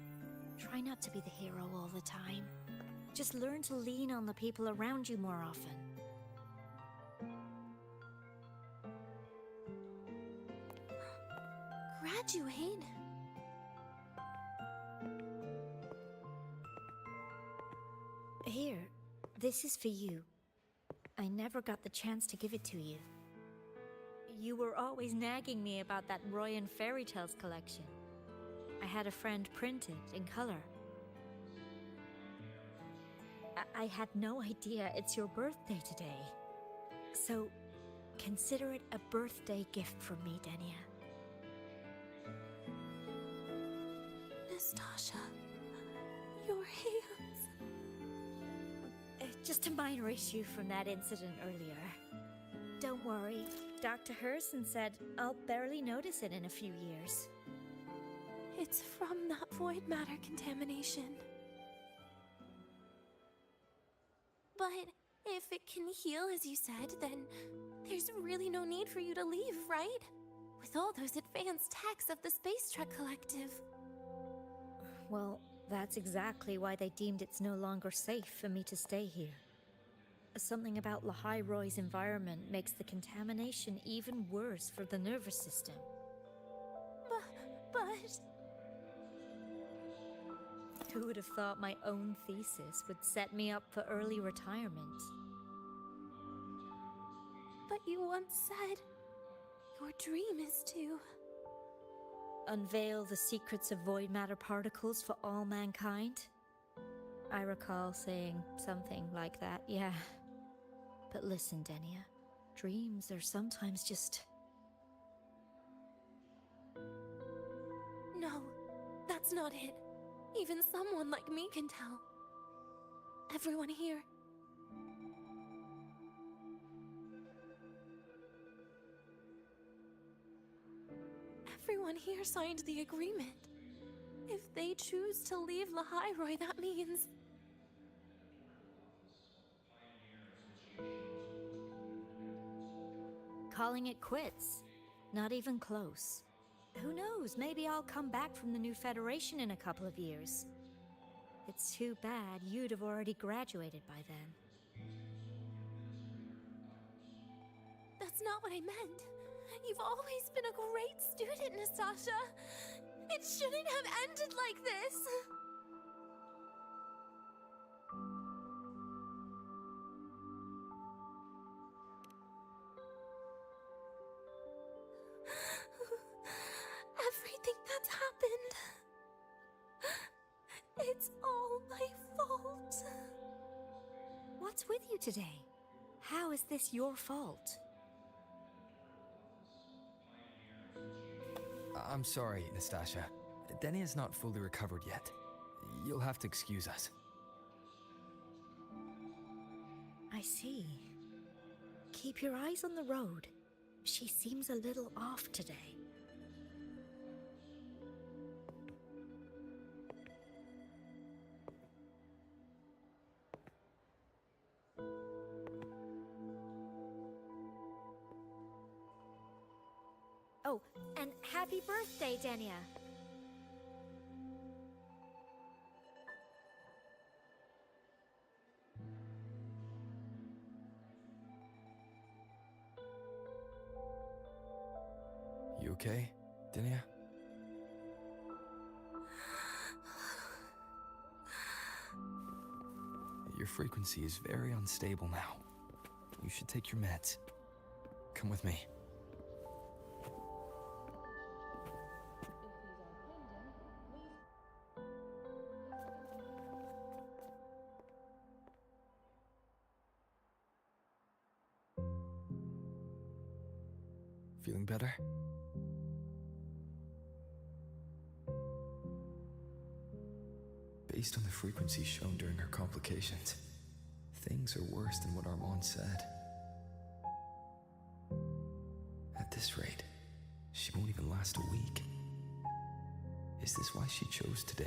Try not to be the hero all the time. Just learn to lean on the people around you more often. Graduate? Here, this is for you. I never got the chance to give it to you. You were always nagging me about that Roy and Fairy Tales collection. I had a friend print it in color. I had no idea it's your birthday today. So, consider it a birthday gift from me, Denia. Nastasha, your hands. Just a minor issue from that incident earlier. Don't worry, Dr. Herson said I'll barely notice it in a few years. It's from that void matter contamination. But if it can heal, as you said, then there's really no need for you to leave, right? With all those advanced techs of the Space Trek Collective. Well, that's exactly why they deemed it's no longer safe for me to stay here. Something about Lahai Roy's environment makes the contamination even worse for the nervous system. But... Who would have thought my own thesis would set me up for early retirement? But you once said your dream is to... unveil the secrets of void matter particles for all mankind? I recall saying something like that, yeah. But listen, Denia, dreams are sometimes just... No, that's not it. Even someone like me can tell. Everyone here. Everyone here signed the agreement. If they choose to leave Lahai Roy, that means... calling it quits. Not even close. Who knows, maybe I'll come back from the new Federation in a couple of years. It's too bad you'd have already graduated by then. That's not what I meant. You've always been a great student, Nastasha. It shouldn't have ended like this. Everything that's happened... it's all my fault. What's with you today? How is this your fault? I'm sorry, Nastasha. Denia's not fully recovered yet. You'll have to excuse us. I see. Keep your eyes on the road. She seems a little off today. Oh, and happy birthday, Denia! You okay, Denia? Your frequency is very unstable now. You should take your meds. Come with me. Feeling better? based on the frequency shown during her complications, things are worse than what Armand said. At this rate, she won't even last a week. Is this why she chose today?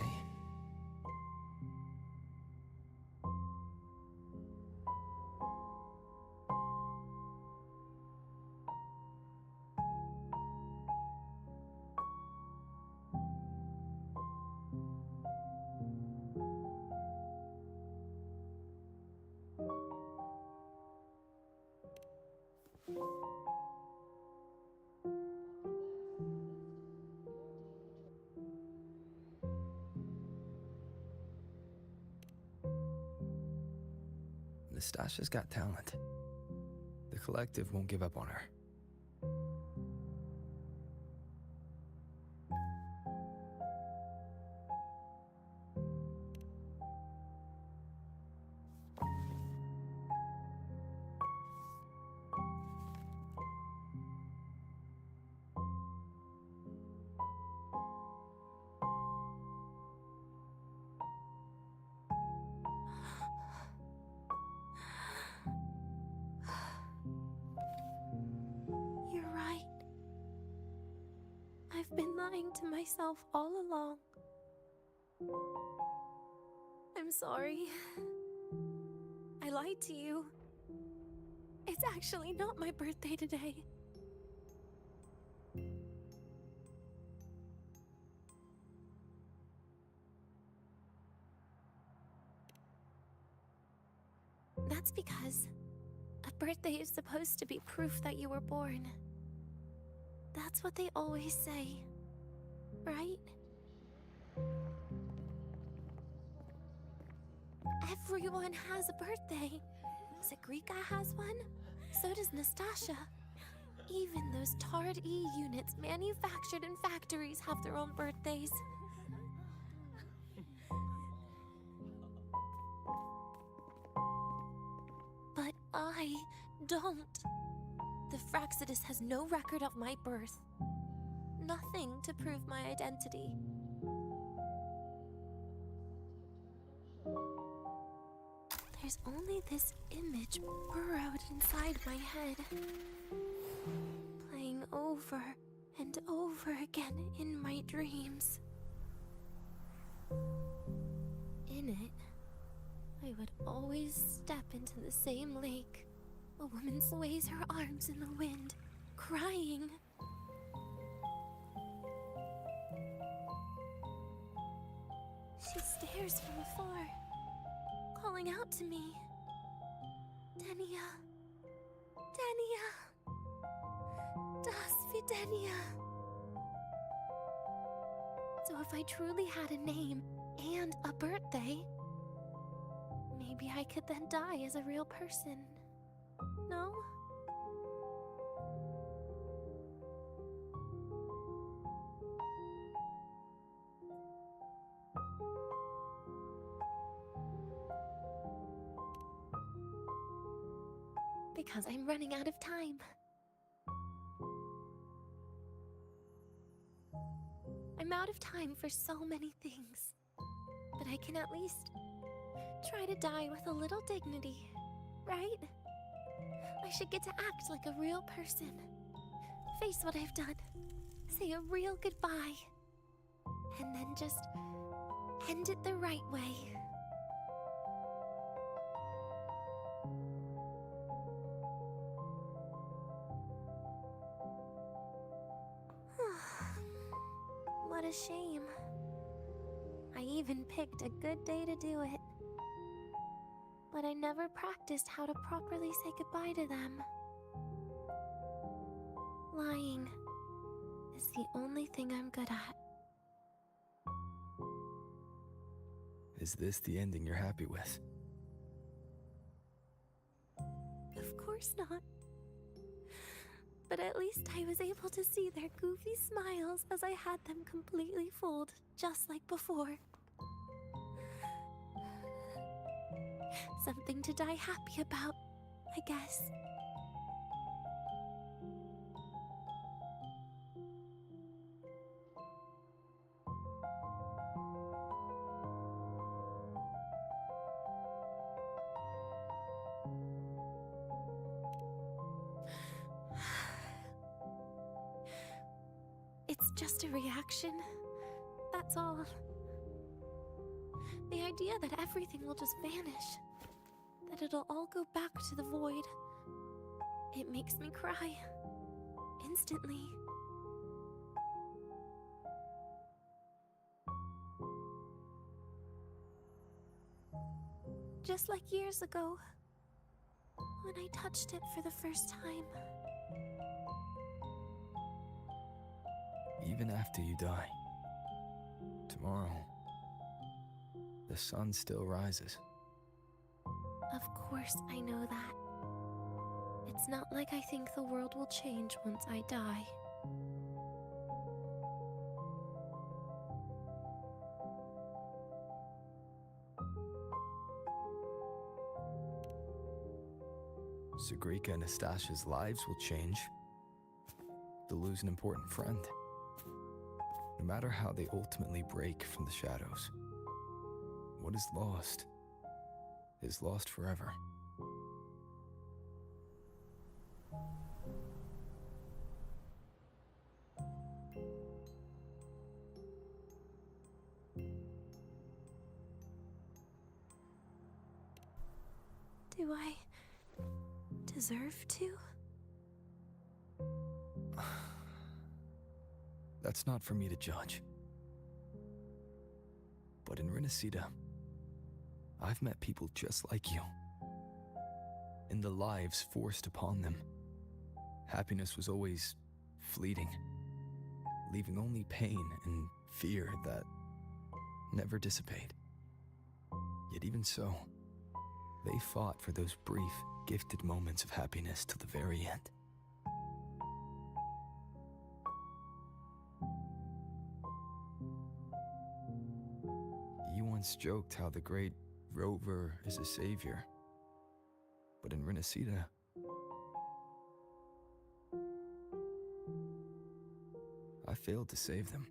Nastasha's got talent. The collective won't give up on her. You're right. I've been lying to myself all along. I'm sorry. I lied to you. It's actually not my birthday today. That's because a birthday is supposed to be proof that you were born. That's what they always say, right? Everyone has a birthday. Zagrika has one, so does Nastasha. Even those tarred E units manufactured in factories have their own birthdays. But I don't. The Fraxidus has no record of my birth. Nothing to prove my identity. There's only this image burrowed inside my head, playing over and over again in my dreams. In it, I would always step into the same lake. A woman sways her arms in the wind, crying. She stares from afar, calling out to me. Denia. Denia. Das Denia. So if I truly had a name and a birthday, maybe I could then die as a real person. No? Because I'm running out of time. I'm out of time for so many things. But I can at least try to die with a little dignity, right? I should get to act like a real person. Face what I've done. Say a real goodbye. And then just end it the right way. What a shame. I even picked a good day to do it. But I never practiced how to properly say goodbye to them. Lying is the only thing I'm good at. Is this the ending you're happy with? Of course not. But at least I was able to see their goofy smiles as I had them completely fooled, just like before. Something to die happy about, I guess. It's just a reaction. That's all. The idea that everything will just vanish, that it'll all go back to the void, it makes me cry. Instantly. Just like years ago, when I touched it for the first time. Even after you die, tomorrow, the sun still rises. Of course I know that. It's not like I think the world will change once I die. Sagrika and Nastasha's lives will change. They'll lose an important friend. No matter how they ultimately break from the shadows, what is lost forever. Do I deserve to? That's not for me to judge. But in Renacida, I've met people just like you. In the lives forced upon them, happiness was always fleeting, leaving only pain and fear that never dissipate. Yet even so, they fought for those brief, gifted moments of happiness till the very end. You once joked how the great rover is a savior, but in Renacida, I failed to save them.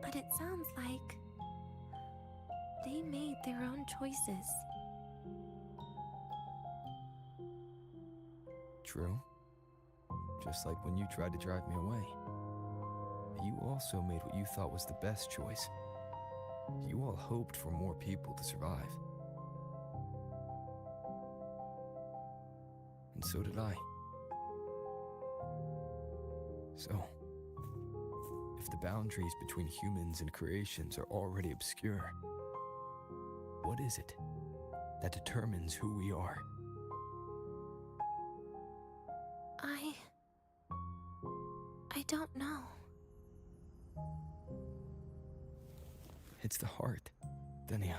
But it sounds like they made their own choices. True. Just like when you tried to drive me away. You also made what you thought was the best choice. You all hoped for more people to survive. And so did I. So, if the boundaries between humans and creations are already obscure, what is it that determines who we are? I don't know. It's the heart, Denia.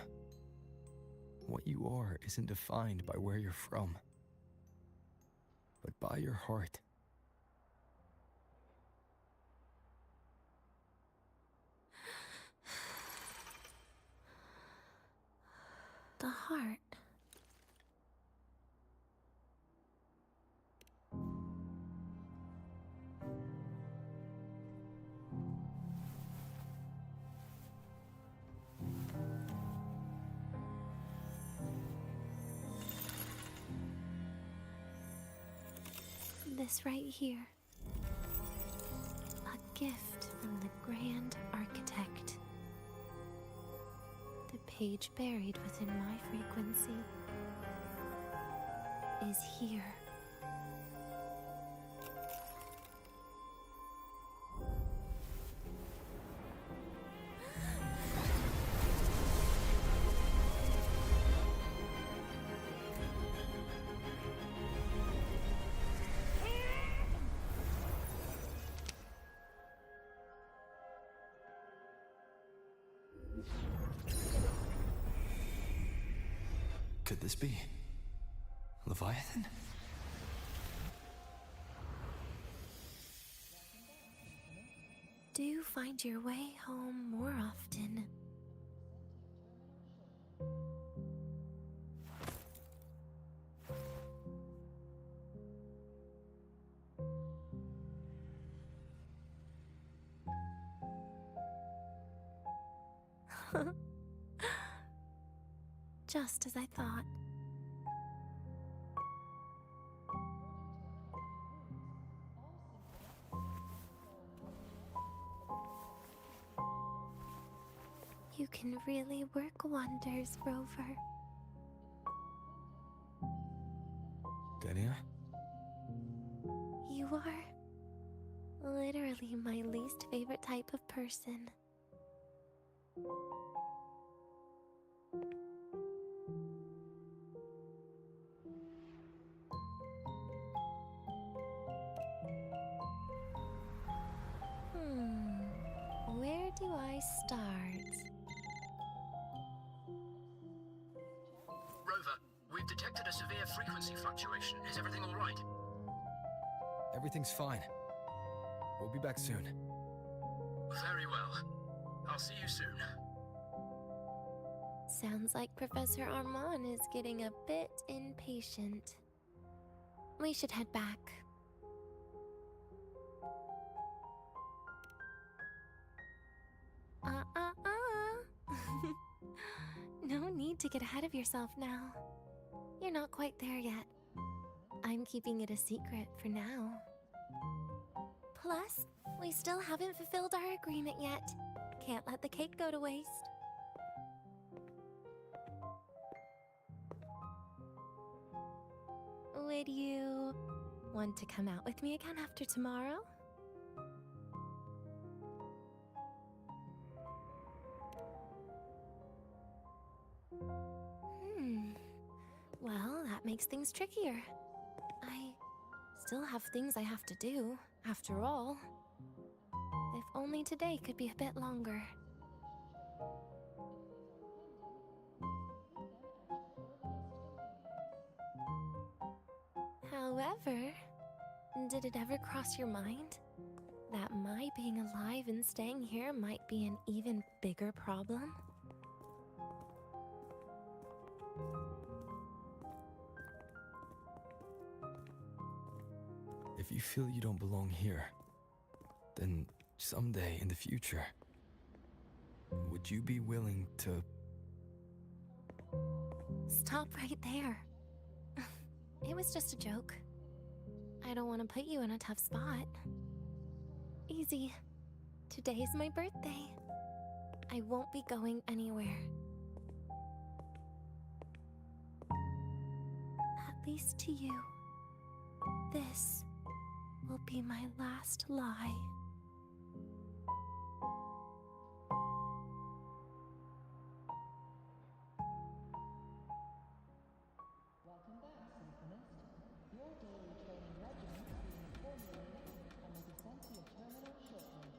What you are isn't defined by where you're from, but by your heart. The heart. This right here. A gift from the Grand Architect. The page buried within my frequency is here. Could this be Leviathan? Do you find your way home more often? Just as I thought. You can really work wonders, Rover. Denia? You are literally my least favorite type of person. Where do I start? Rover, we've detected a severe frequency fluctuation. Is everything all right? Everything's fine. We'll be back soon. Very well. I'll see you soon. Sounds like Professor Armand is getting a bit impatient. We should head back. No need to get ahead of yourself now. You're not quite there yet. I'm keeping it a secret for now. Plus, we still haven't fulfilled our agreement yet. Can't let the cake go to waste. Would you want to come out with me again after tomorrow? Well, that makes things trickier. I still have things I have to do, after all. If only today could be a bit longer. However, did it ever cross your mind that my being alive and staying here might be an even bigger problem? If you feel you don't belong here, then someday in the future, would you be willing to... Stop right there. It was just a joke. I don't want to put you in a tough spot. Easy. Today's my birthday. I won't be going anywhere. At least to you. This will be my last lie. Welcome back, Symphonist. Your daily training regimen is being formulated and will be sent to your terminal shortly.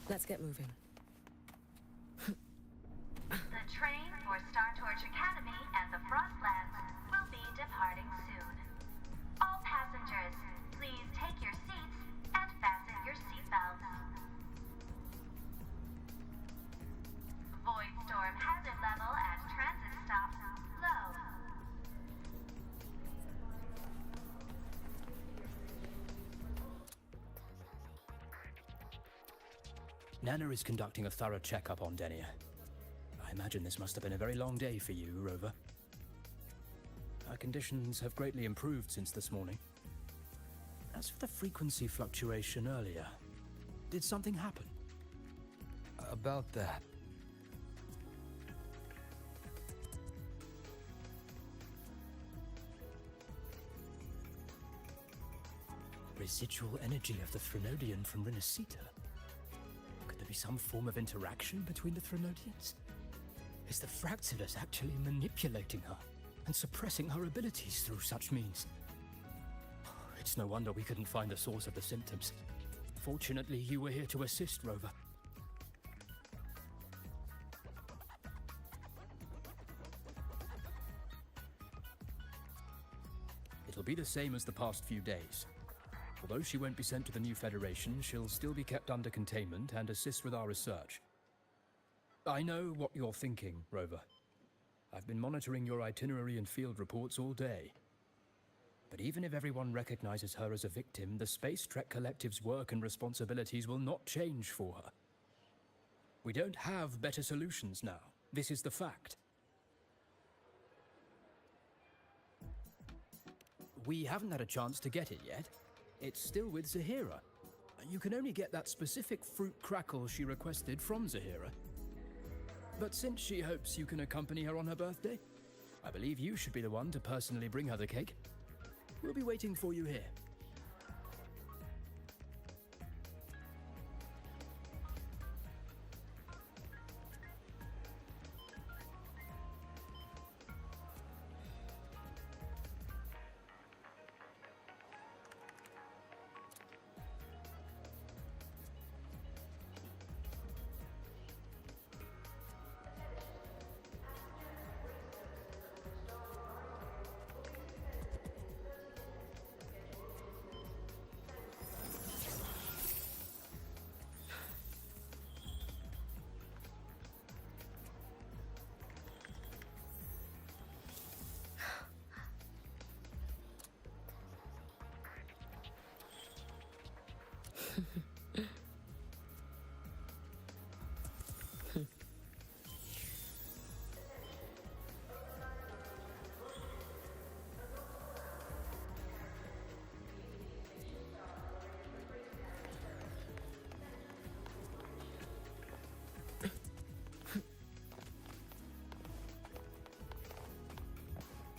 Let's get moving. The train for Star Torch Academy and the Frostlands will be departing soon. All passengers, please take your seats and fasten your seatbelts. Void storm hazard level at transit stops low. Nana is conducting a thorough checkup on Denia. I imagine this must have been a very long day for you, Rover. Her conditions have greatly improved since this morning. As for the frequency fluctuation earlier, did something happen? About that. Residual energy of the Threnodian from Renacita. Could there be some form of interaction between the Threnodians? Is the Fractilus actually manipulating her and suppressing her abilities through such means? It's no wonder we couldn't find the source of the symptoms. Fortunately, you were here to assist, Rover. It'll be the same as the past few days. Although she won't be sent to the new Federation, she'll still be kept under containment and assist with our research. I know what you're thinking, Rover. I've been monitoring your itinerary and field reports all day. But even if everyone recognizes her as a victim, the Space Trek Collective's work and responsibilities will not change for her. We don't have better solutions now. This is the fact. We haven't had a chance to get it yet. It's still with Zahira. You can only get that specific fruit crackle she requested from Zahira. But since she hopes you can accompany her on her birthday, I believe you should be the one to personally bring her the cake. We'll be waiting for you here.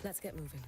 Let's get moving.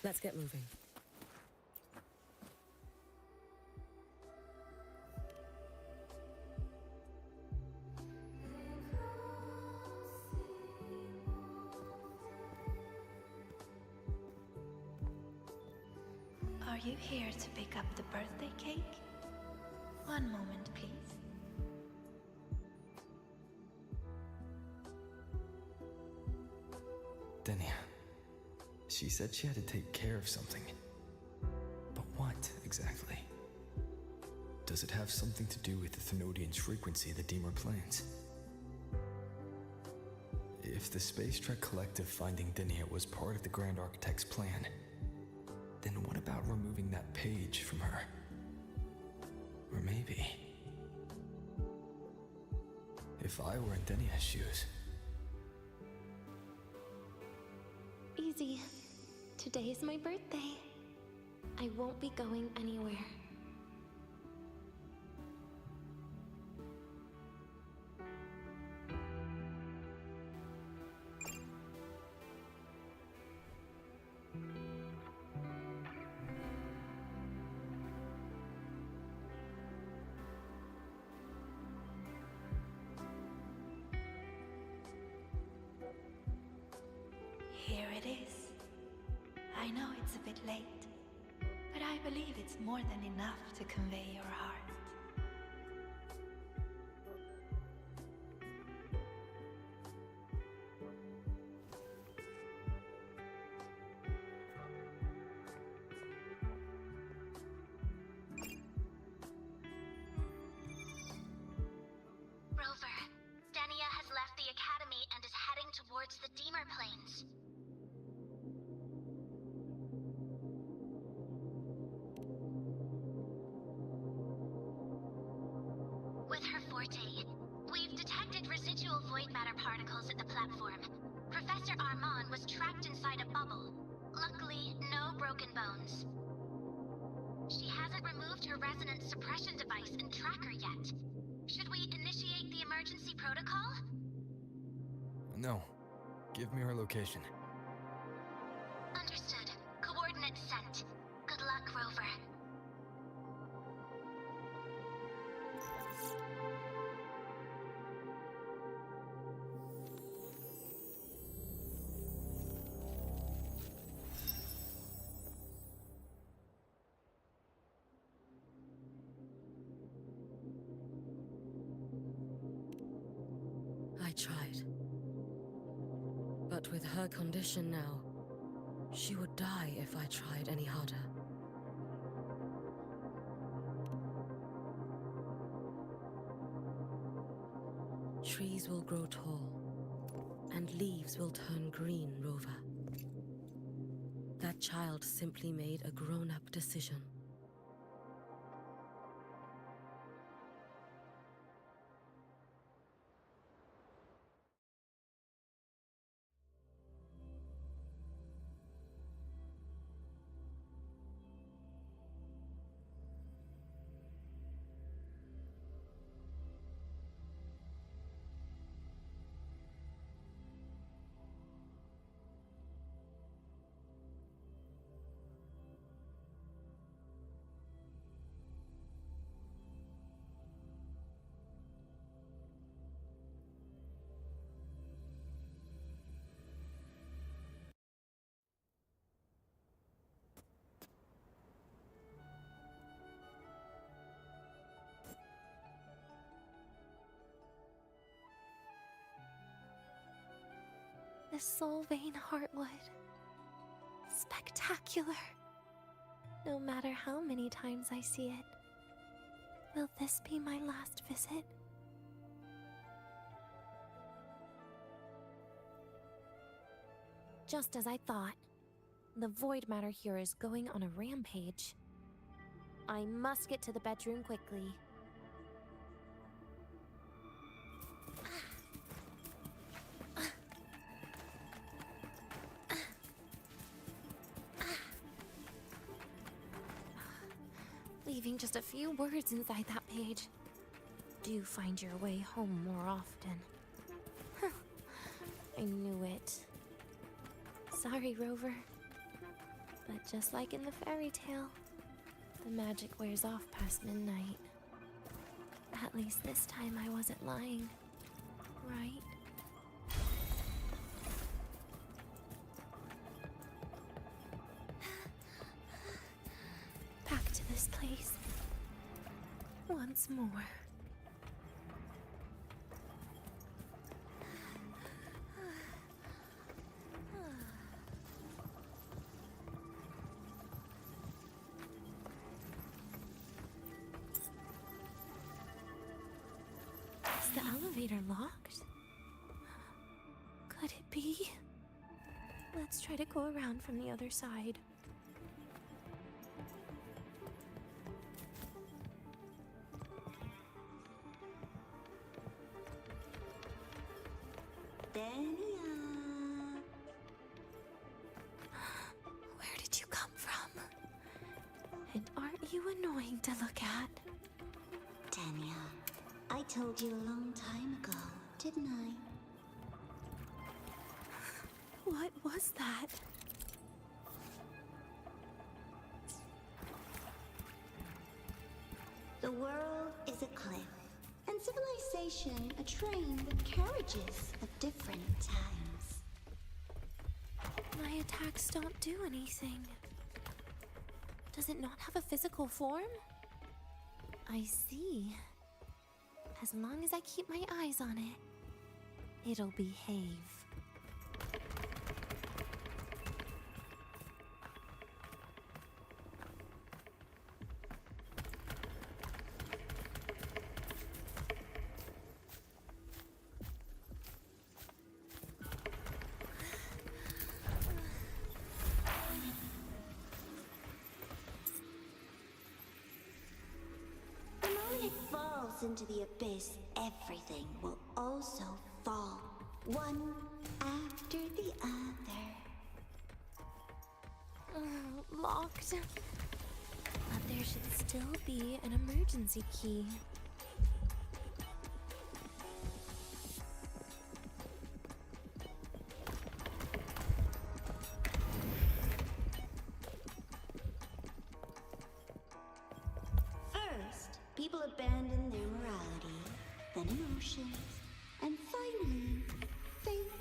Let's get moving. Are you here to pick up the birthday cake? One moment, please. Denia. She said she had to take care of something. But what, exactly? Does it have something to do with the Thenodian's frequency the Deemer plans? If the Space Trek Collective finding Denia was part of the Grand Architect's plan, then what about removing that page from her? Or maybe... if I were in Denia's shoes... Easy. Today's my birthday. I won't be going anywhere. Here it is. I know it's a bit late, but I believe it's more than enough to convey your heart. Rover, Denia has left the Academy and is heading towards the Deemer Plains. With her forte, we've detected residual void matter particles at the platform. Professor Armand was trapped inside a bubble. Luckily, no broken bones. She hasn't removed her resonance suppression device and tracker yet. Should we initiate the emergency protocol? No. Give me her location. Understood. tried. But with her condition now, she would die if I tried any harder. Trees will grow tall, and leaves will turn green, Rover. That child simply made a grown-up decision. The Soul Vein Heartwood. Spectacular. No matter how many times I see it, will this be my last visit? Just as I thought. The void matter here is going on a rampage. I must get to the bedroom quickly. Leaving just a few words inside that page. Do find your way home more often. I knew it. Sorry, Rover. But just like in the fairy tale, the magic wears off past midnight. At least this time I wasn't lying, right? Back to this place. Once more. Is the elevator locked? Could it be? Let's try to go around from the other side. Denia. Where did you come from? And aren't you annoying to look at? Denia, I told you a long time ago, didn't I? What was that? The world is a cliff, and civilization a train with carriages of different times. My attacks don't do anything. Does it not have a physical form? I see. As long as I keep my eyes on it, it'll behave. The moment it falls into the abyss, everything will also fall, one after the other. Locked. But there should still be an emergency key. First, people abandon their morality, then emotions, and finally, faith.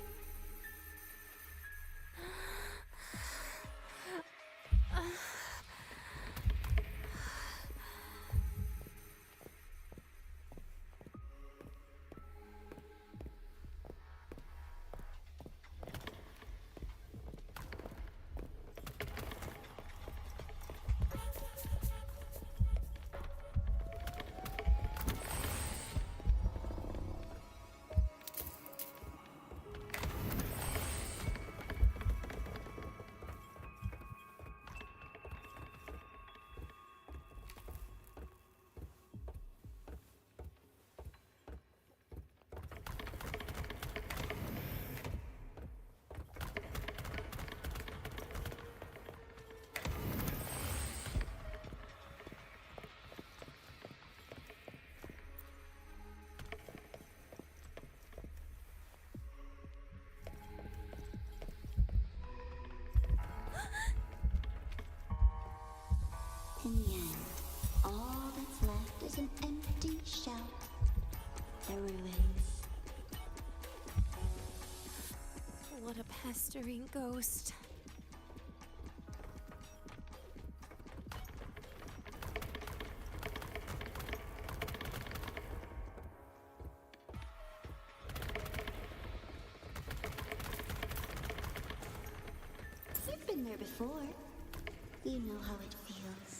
an empty shell. The ruins. What a pestering ghost. You've been there before. You know how it feels.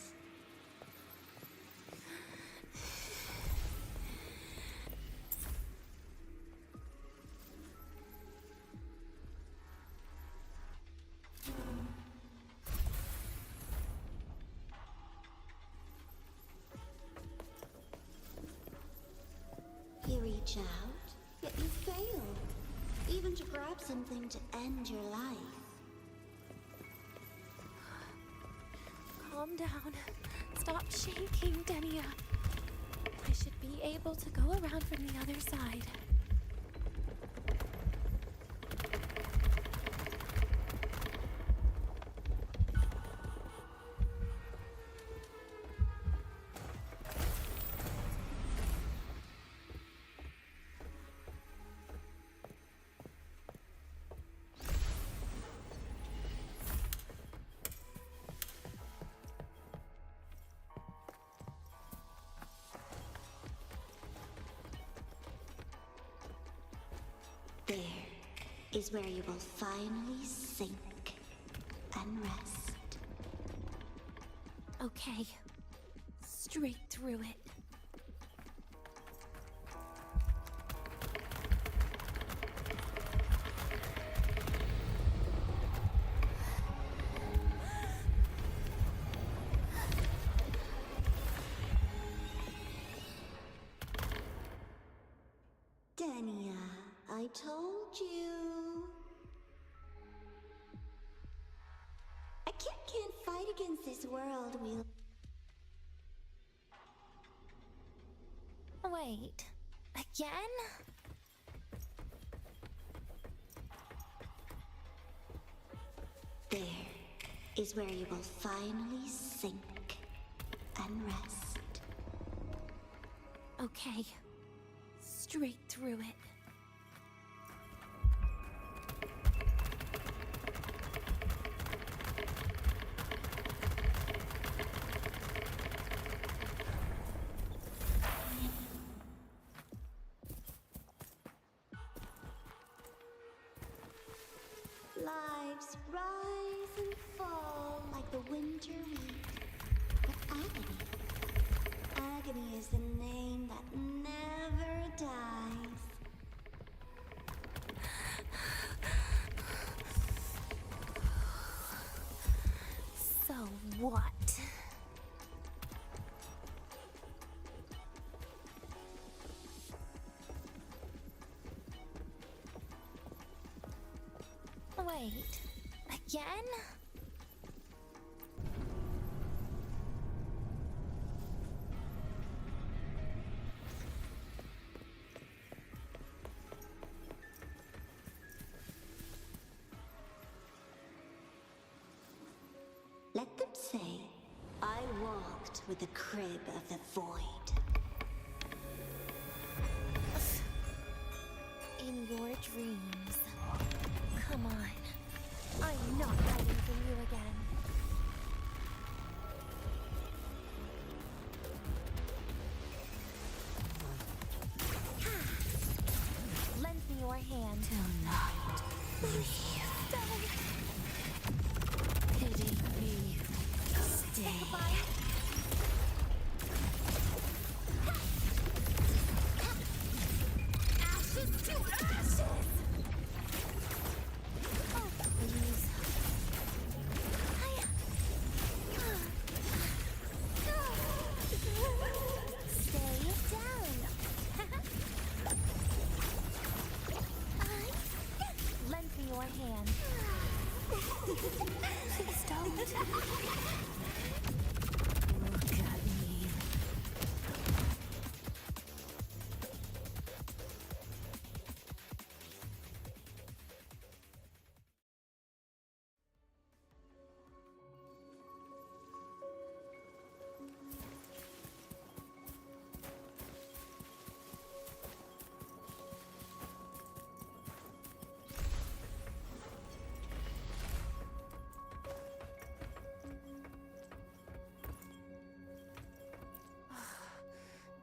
You reach out, yet you fail. Even to grab something to end your life. Calm down. Stop shaking, Denia. I should be able to go around from the other side. There is where you will finally sink and rest. Okay. Straight through it. Denia, I told you. A kid can't fight against this world, we'll... Wait. Again? There is where you will finally sink and rest. Okay. Straight through it. Lives rise and fall like the winter wheat. But agony. Agony is the name that never dies. So what? Wait. Again? Let them say, I walked with the crib of the void. In your dreams. Come on. I'm not hiding from you again. Lend me your hand. Do not leave. Pity me. Stay. Goodbye. Ashes to ashes! Oh, please. I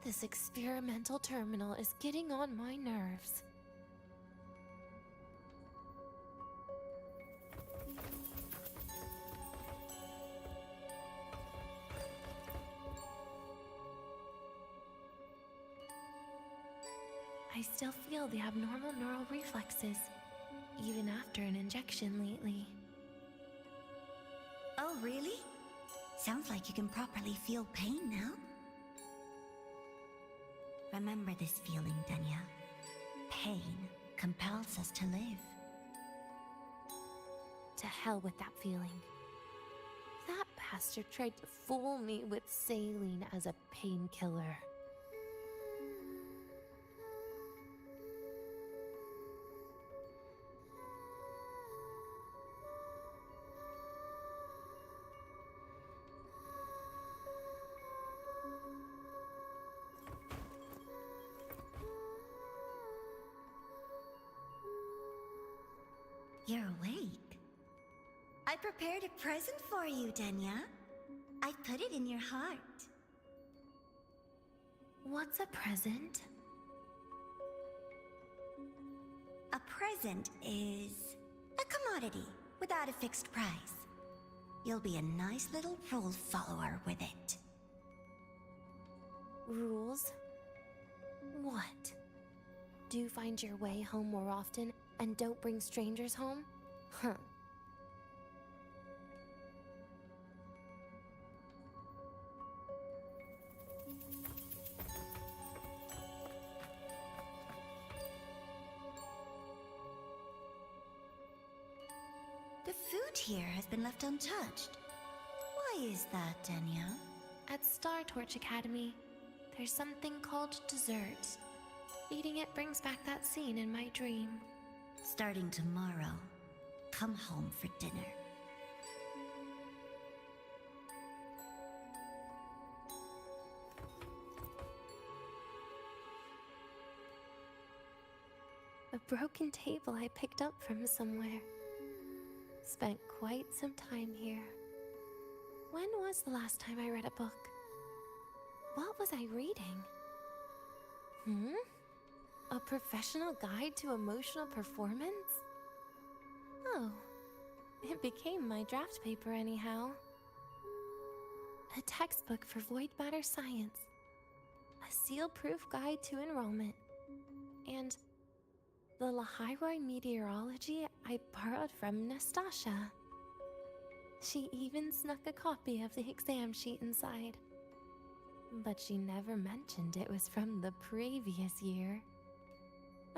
This experimental terminal is getting on my nerves. I still feel the abnormal neural reflexes, even after an injection lately. Oh, really? Sounds like you can properly feel pain now. Remember this feeling, Denia. Pain compels us to live. To hell with that feeling. That bastard tried to fool me with saline as a painkiller. You're awake. I prepared a present for you, Denia. I put it in your heart. What's a present? A present is a commodity without a fixed price. You'll be a nice little rule follower with it. Rules? What? Do find your way home more often and don't bring strangers home? Huh. The food here has been left untouched. Why is that, Denia? At Star Torch Academy, there's something called dessert. Eating it brings back that scene in my dream. Starting tomorrow, come home for dinner. A broken table I picked up from somewhere. Spent quite some time here. When was the last time I read a book? What was I reading? A professional guide to emotional performance? Oh, it became my draft paper anyhow. A textbook for void matter science. A seal-proof guide to enrollment. And the Lahairoi meteorology I borrowed from Nastasha. She even snuck a copy of the exam sheet inside. But she never mentioned it was from the previous year.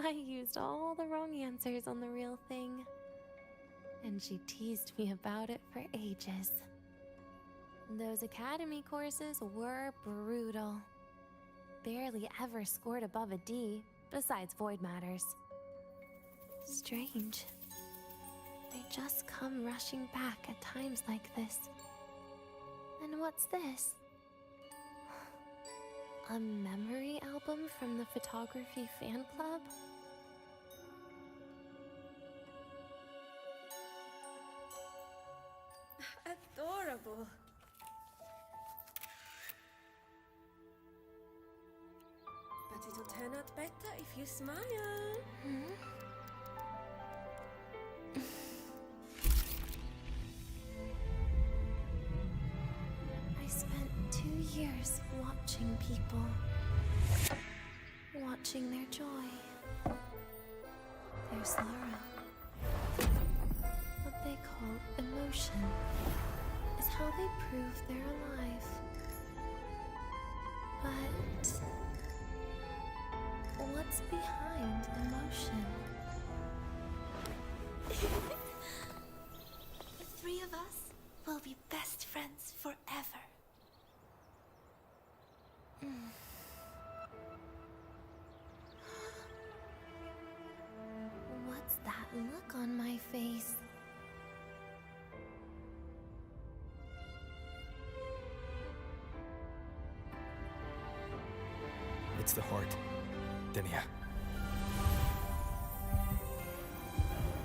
I used all the wrong answers on the real thing. And she teased me about it for ages. Those academy courses were brutal. Barely ever scored above a D, besides void matters. Strange. They just come rushing back at times like this. And what's this? A memory album from the photography fan club? Adorable. But it'll turn out better if you smile. I spent 2 years watching people. Watching their joy. Their sorrow. What they call emotion is how they prove they're alive. But what's behind emotion? The three of us will be best friends forever. What's that look on my face? It's the heart, Denia.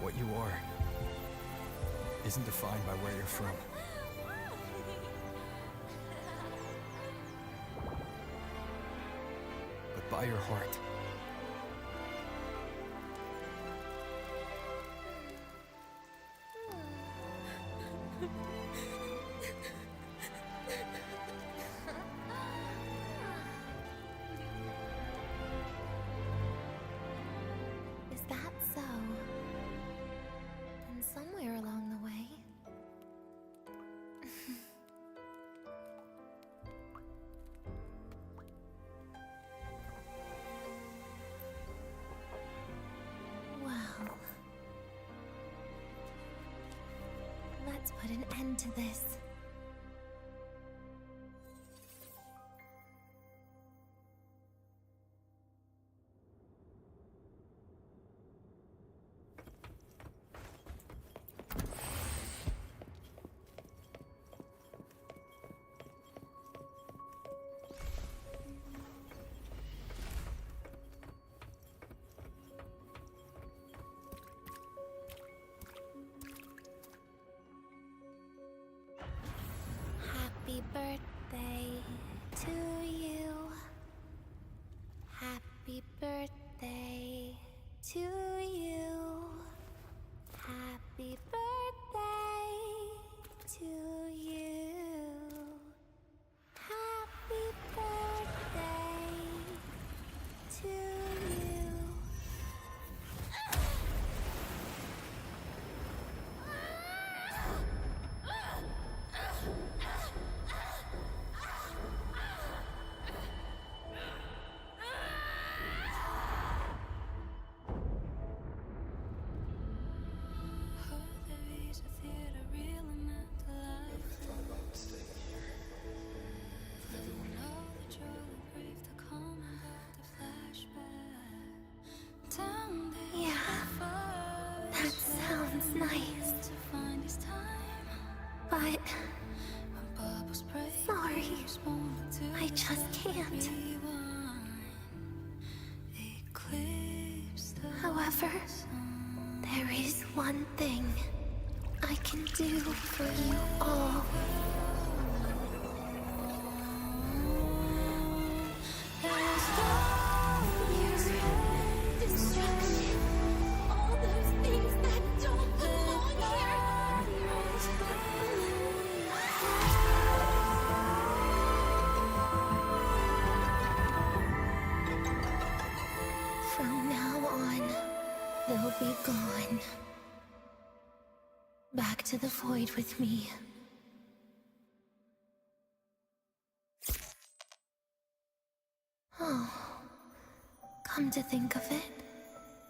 What you are isn't defined by where you're from. by your heart. Is that so? Then somewhere along the way. Well, let's put an end to this. Happy birthday to you. Happy birthday to you. Happy birthday to you. Happy birthday to you. Yeah, that sounds nice. But sorry, I just can't. However, there is one thing I can do for you all. Destruction. All those things that don't belong here. From now on, they'll be gone. Back to the void with me. Oh, come to think of it,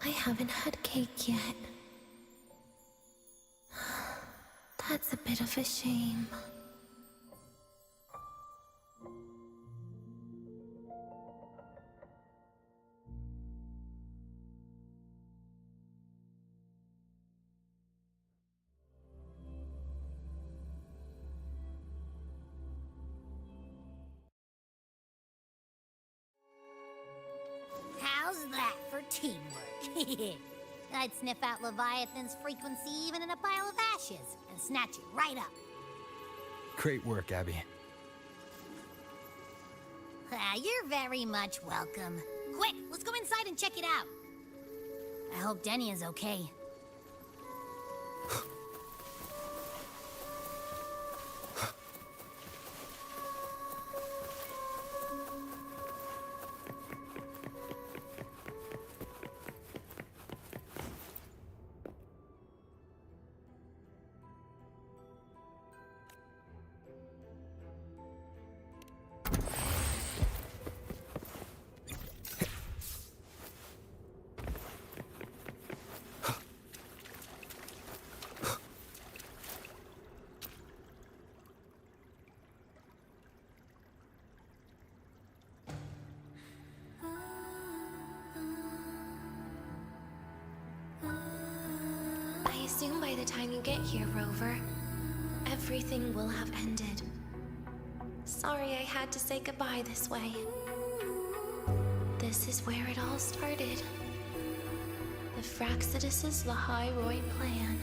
I haven't had cake yet. That's a bit of a shame. How's that for teamwork? I'd sniff out Leviathan's frequency even in a pile of ashes and snatch it right up. Great work, Abby. You're very much welcome. Quick, let's go inside and check it out. I hope Denia's okay. I assume by the time you get here, Rover, everything will have ended. Sorry I had to say goodbye this way. This is where it all started. The Fraxidus' Lahai-Roi plan.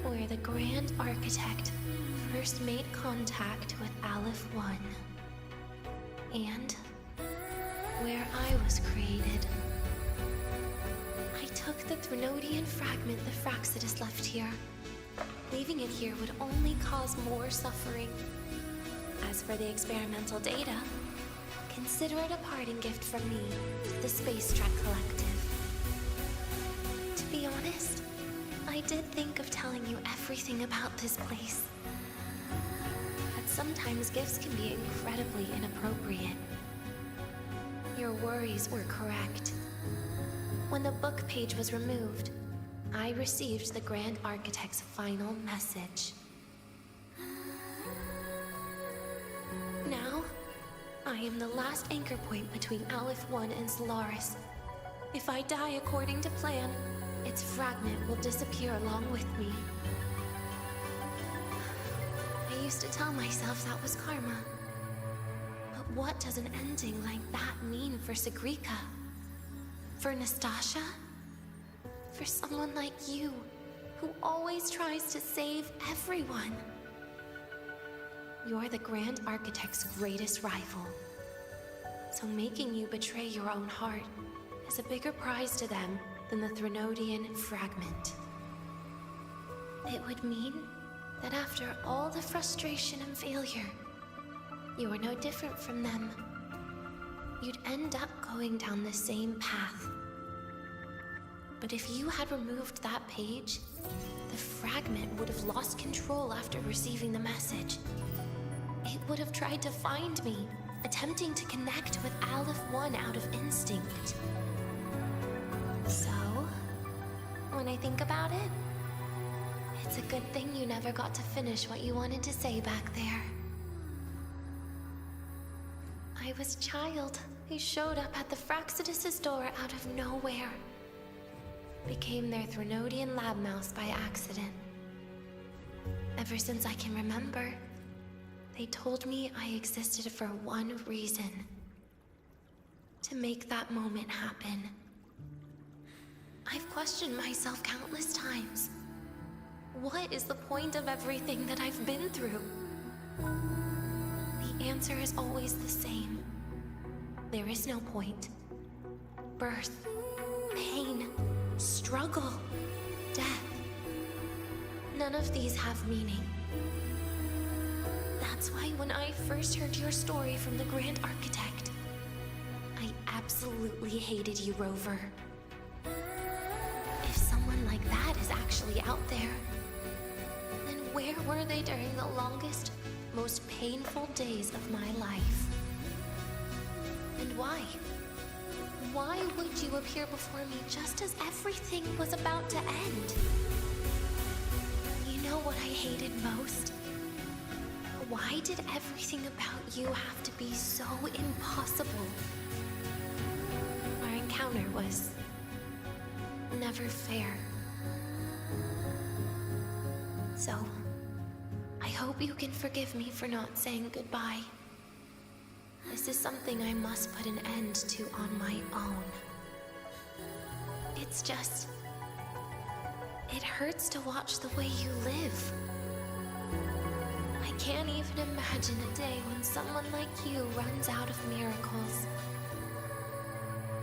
Where the Grand Architect first made contact with Aleph 1. And where I was created. I took the Threnodian fragment the Fraxidus left here. Leaving it here would only cause more suffering. As for the experimental data, consider it a parting gift from me to the Space Trek Collective. To be honest, I did think of telling you everything about this place. But sometimes gifts can be incredibly inappropriate. Your worries were correct. When the book page was removed, I received the Grand Architect's final message. Now, I am the last anchor point between Aleph 1 and Solaris. If I die according to plan, its fragment will disappear along with me. I used to tell myself that was karma. But what does an ending like that mean for Sigrika? For Nastasha? For someone like you, who always tries to save everyone? You're the Grand Architect's greatest rival. So making you betray your own heart is a bigger prize to them than the Threnodian fragment. It would mean that after all the frustration and failure, you are no different from them. You'd end up going down the same path. But if you had removed that page, the fragment would have lost control after receiving the message. It would have tried to find me, attempting to connect with Aleph 1 out of instinct. So, when I think about it, it's a good thing you never got to finish what you wanted to say back there. I was a child who showed up at the Fraxidus' door out of nowhere. Became their Threnodian lab mouse by accident. Ever since I can remember, they told me I existed for one reason. To make that moment happen. I've questioned myself countless times. What is the point of everything that I've been through? The answer is always the same. There is no point. Birth, pain, struggle, death. None of these have meaning. That's why when I first heard your story from the Grand Architect, I absolutely hated you, Rover. If someone like that is actually out there, then where were they during the longest, most painful days of my life? And why? Why would you appear before me just as everything was about to end? You know what I hated most? Why did everything about you have to be so impossible? Our encounter was never fair. So, I hope you can forgive me for not saying goodbye. This is something I must put an end to on my own. It's just... it hurts to watch the way you live. I can't even imagine a day when someone like you runs out of miracles.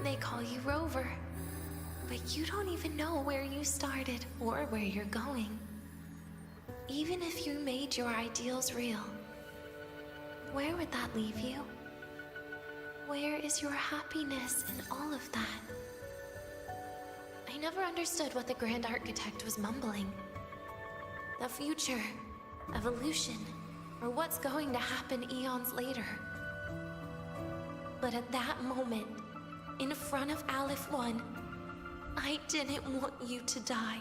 They call you Rover, but you don't even know where you started or where you're going. Even if you made your ideals real, where would that leave you? Where is your happiness in all of that? I never understood what the Grand Architect was mumbling. The future, evolution, or what's going to happen eons later. But at that moment, in front of Aleph 1, I didn't want you to die.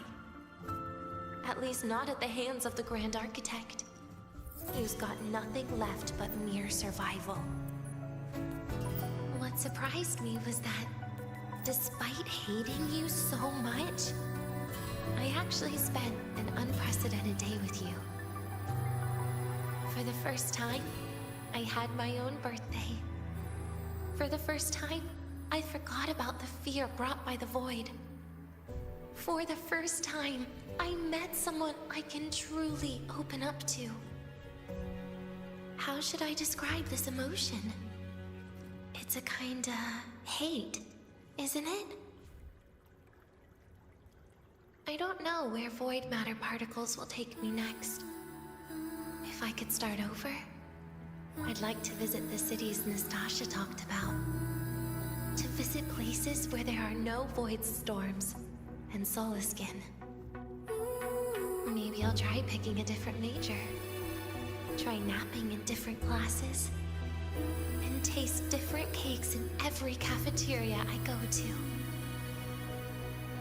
At least not at the hands of the Grand Architect, who's got nothing left but mere survival. What surprised me was that, despite hating you so much, I actually spent an unprecedented day with you. For the first time, I had my own birthday. For the first time, I forgot about the fear brought by the void. For the first time, I met someone I can truly open up to. How should I describe this emotion? It's a kinda hate, isn't it? I don't know where void matter particles will take me next. If I could start over, I'd like to visit the cities Nastasha talked about. To visit places where there are no void storms and Solaskin. Maybe I'll try picking a different major. Try napping in different classes. And taste different cakes in every cafeteria I go to.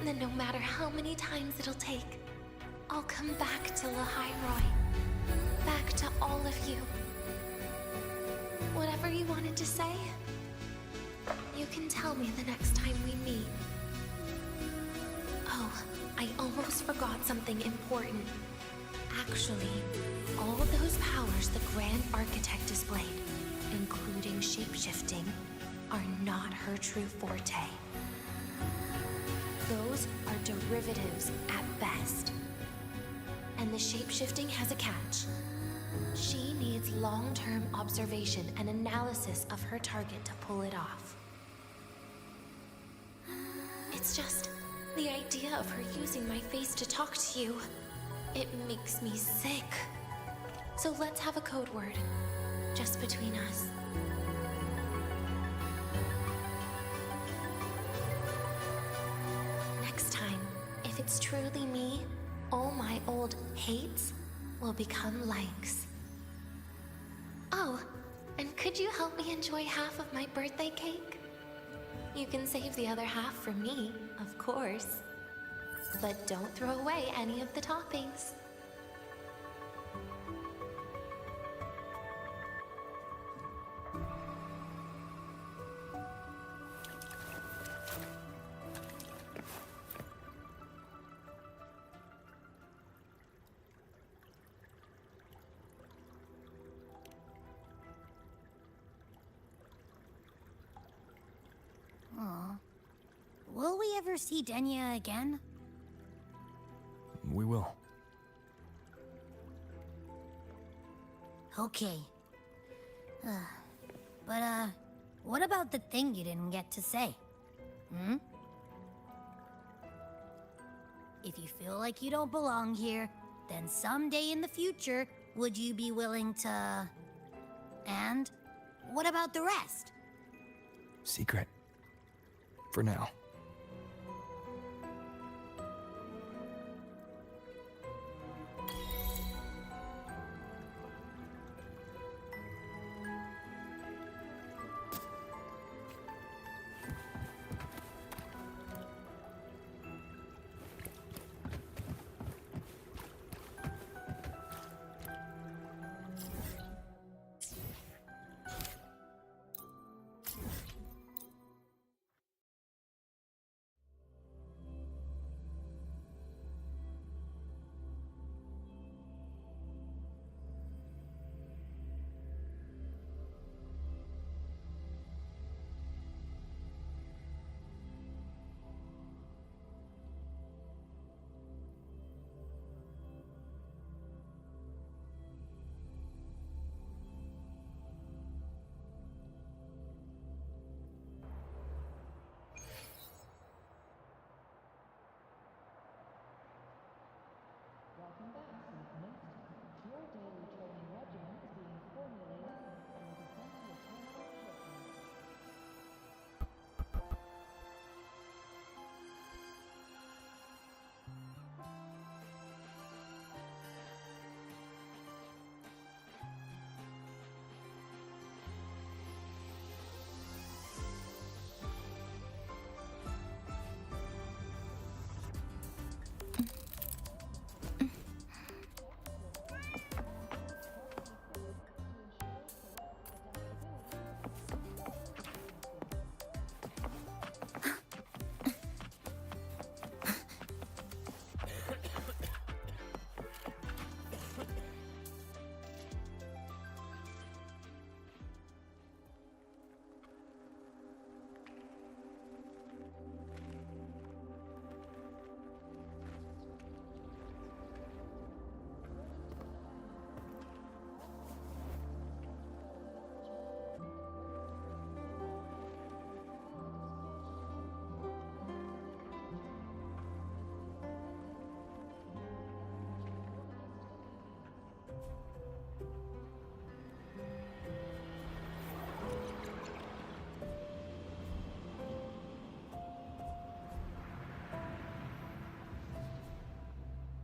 Then no matter how many times it'll take, I'll come back to Lahairoi. Back to all of you. Whatever you wanted to say, you can tell me the next time we meet. Oh, I almost forgot something important. Actually, all those powers the Grand Architect displayed, including shapeshifting, are not her true forte. Those are derivatives at best. And the shapeshifting has a catch. She needs long-term observation and analysis of her target to pull it off. It's just the idea of her using my face to talk to you. It makes me sick. So let's have a code word, just between us. Next time, if it's truly me, all my old hates will become likes. Oh, and could you help me enjoy half of my birthday cake? You can save the other half for me, of course. But don't throw away any of the toppings. Aw. Will we ever see Denia again? We will. Okay. But, what about the thing you didn't get to say? Hmm? If you feel like you don't belong here, then someday in the future, would you be willing to... And what about the rest? Secret. For now.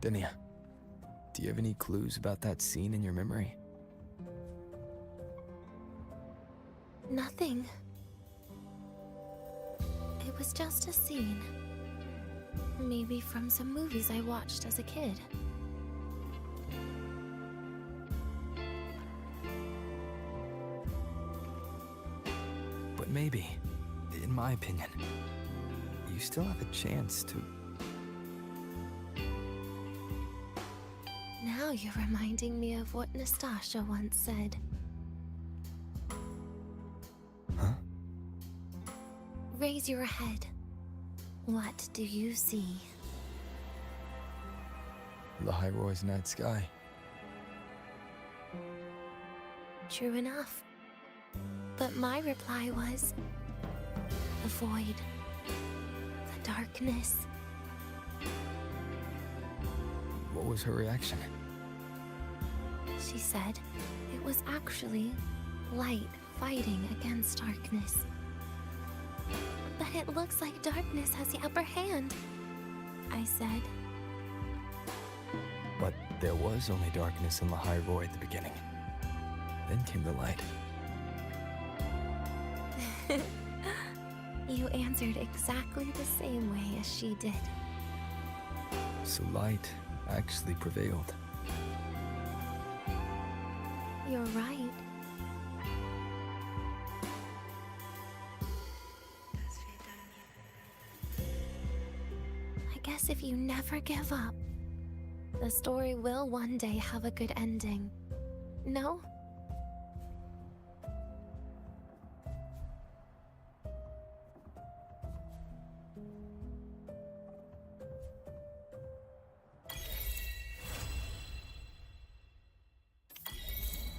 Denia, do you have any clues about that scene in your memory? Nothing. It was just a scene. Maybe from some movies I watched as a kid. But maybe, in my opinion, you still have a chance to... Now you're reminding me of what Nastasha once said. Huh? Raise your head. What do you see? The Hyroy's night sky. True enough. But my reply was... the void. The darkness. What was her reaction? She said it was actually light fighting against darkness. But it looks like darkness has the upper hand, I said. But there was only darkness in the Hyroy at the beginning. Then came the light. You answered exactly the same way as she did. So light actually prevailed. You're right. I guess if you never give up, the story will one day have a good ending. No?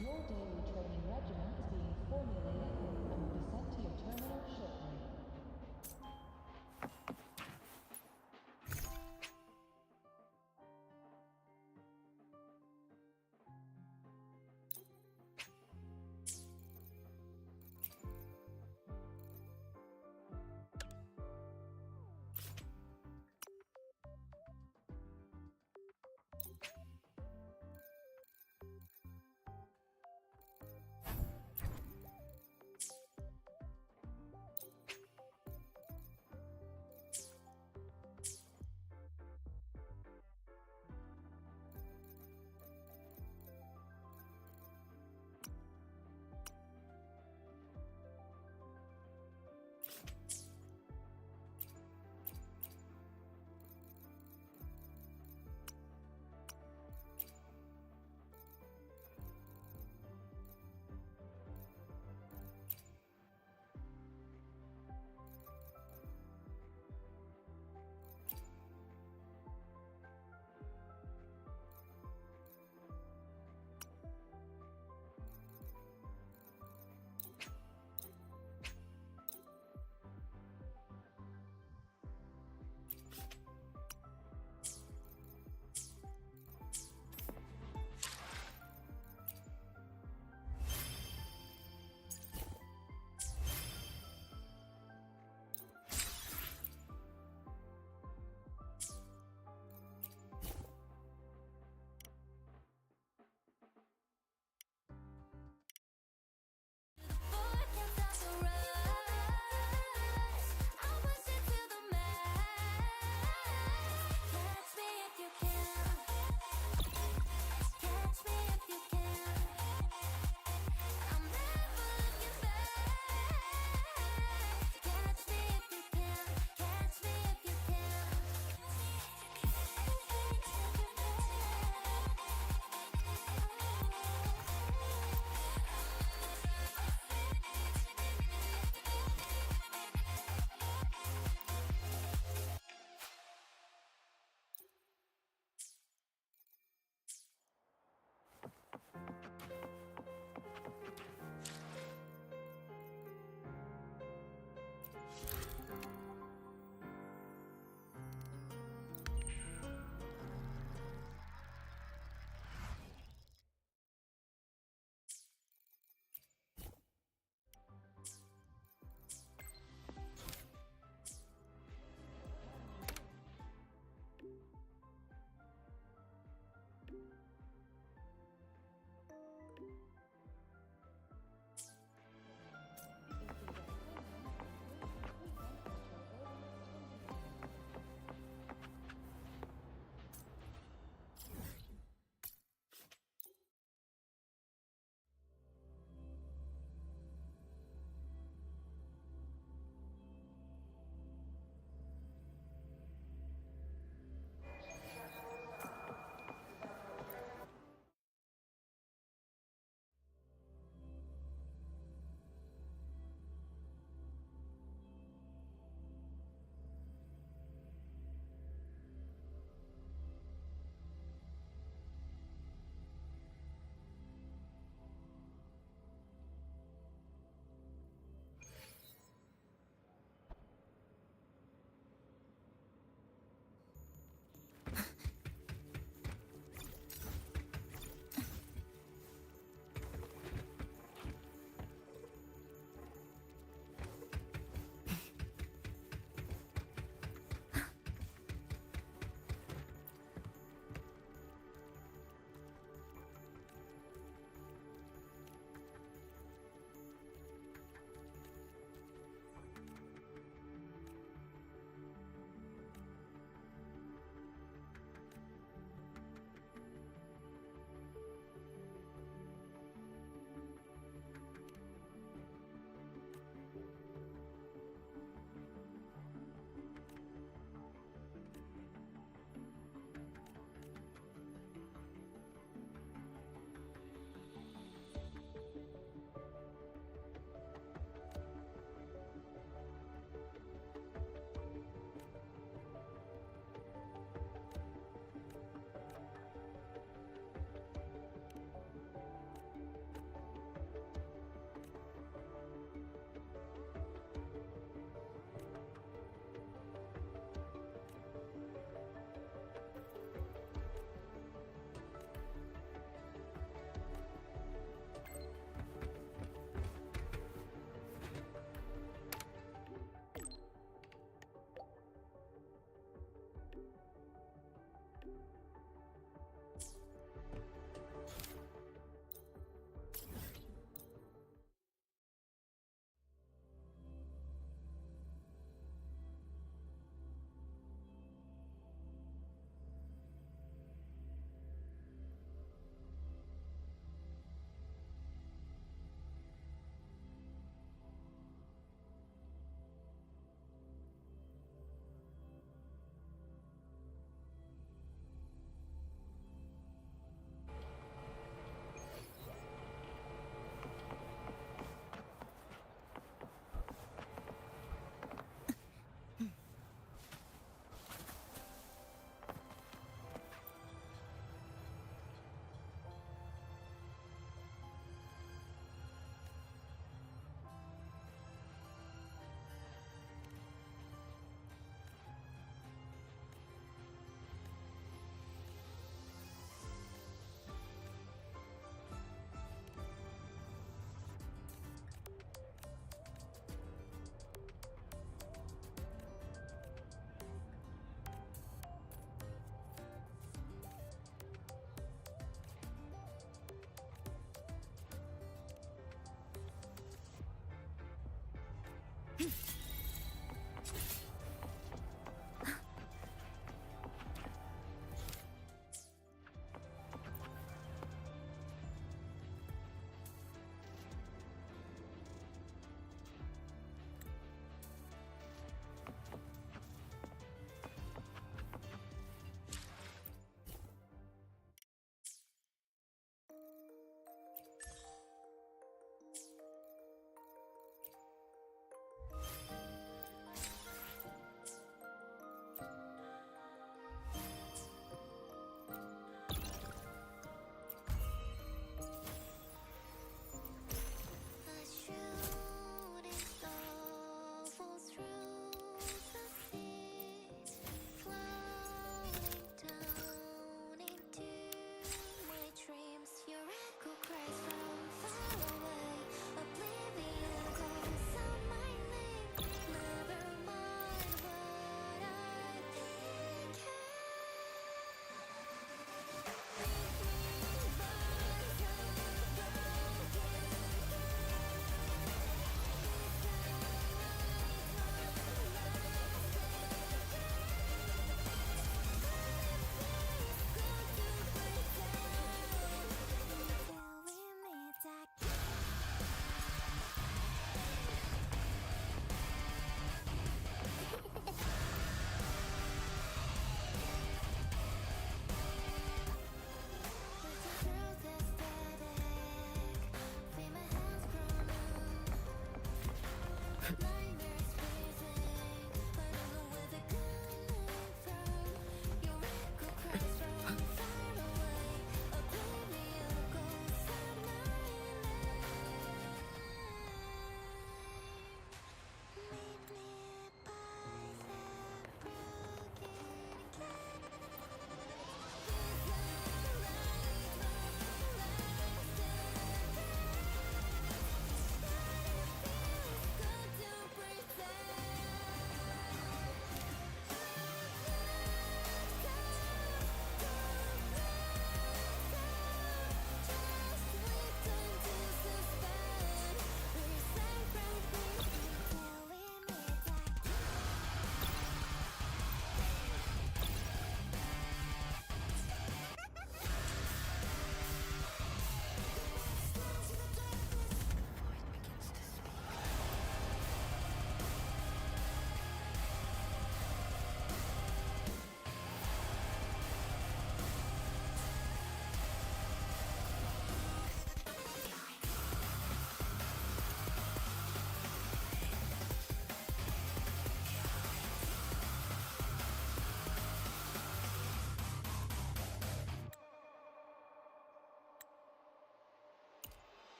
Your daily training regimen is being formulated and will be sent to your terminal shortly.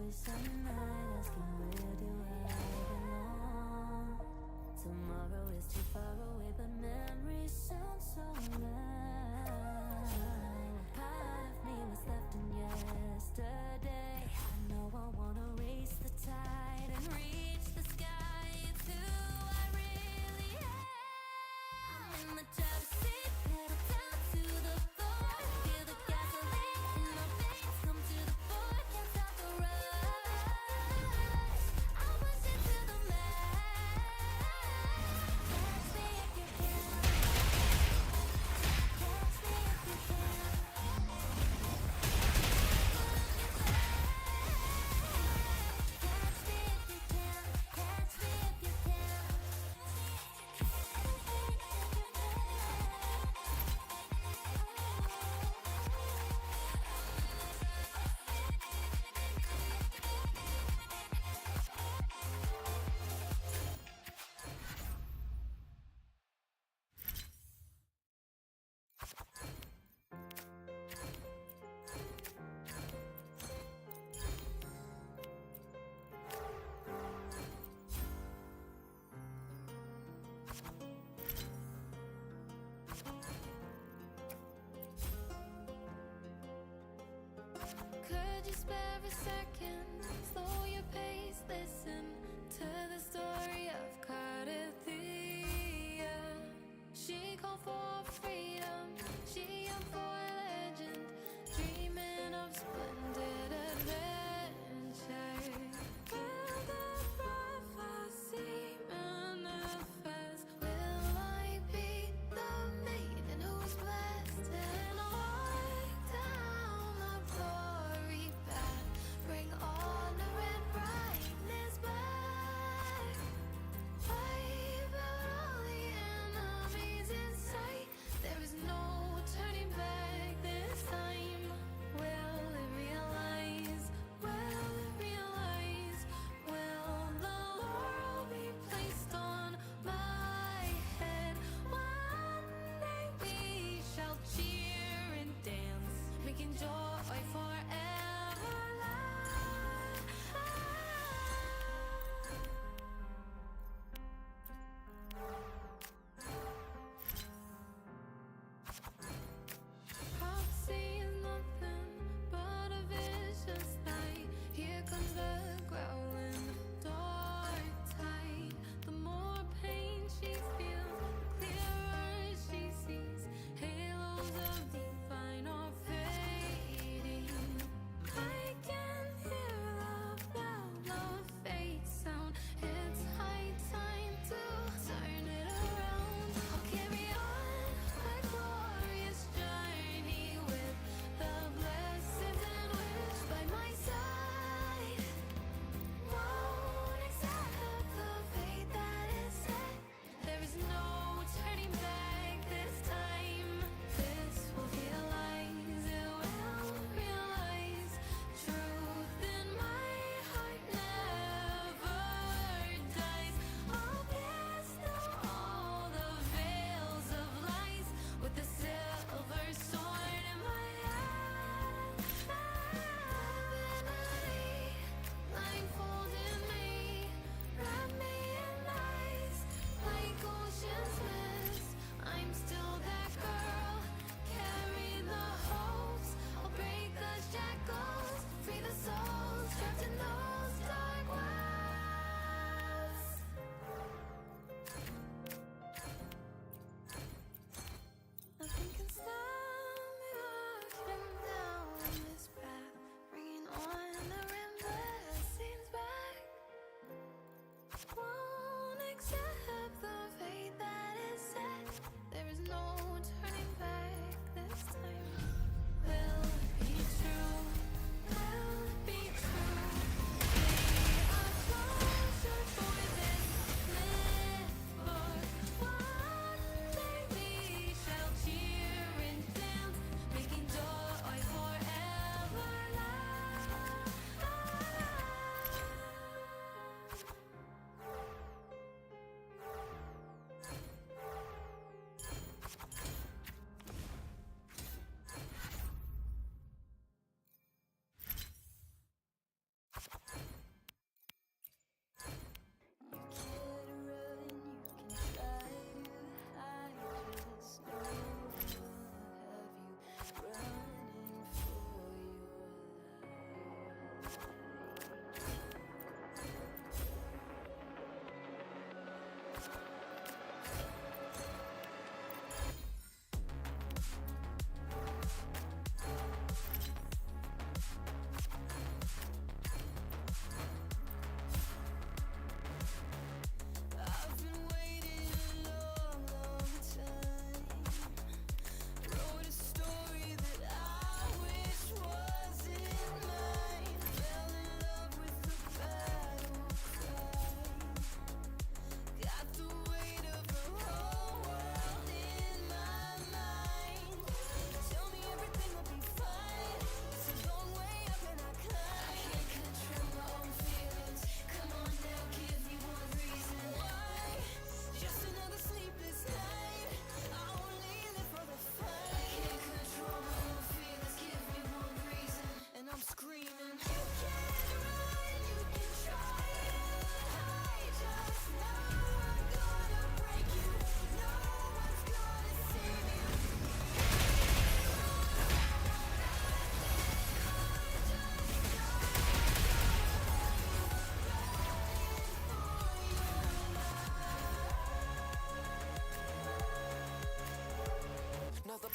voice at night asking where do I belong. Tomorrow is too far away, but memories sound so loud. Part of me was left in yesterday. I know I wanna race the tide and reach the sky. It's who I really am. I'm in the driver's seat, pedal down to the floor. Feel the gasoline in my veins come to the fore. Can't stop the rush. Could you spare a second? Slow your pace, listen to the story of Cardathia. She called for freedom, she yearned for legend, dreaming of splendid adventure. Will the prophecy manifest? Will I be the maiden who's blessed and walk down the glory path? Bring honor and brightness back. Wipe out all the enemies in sight.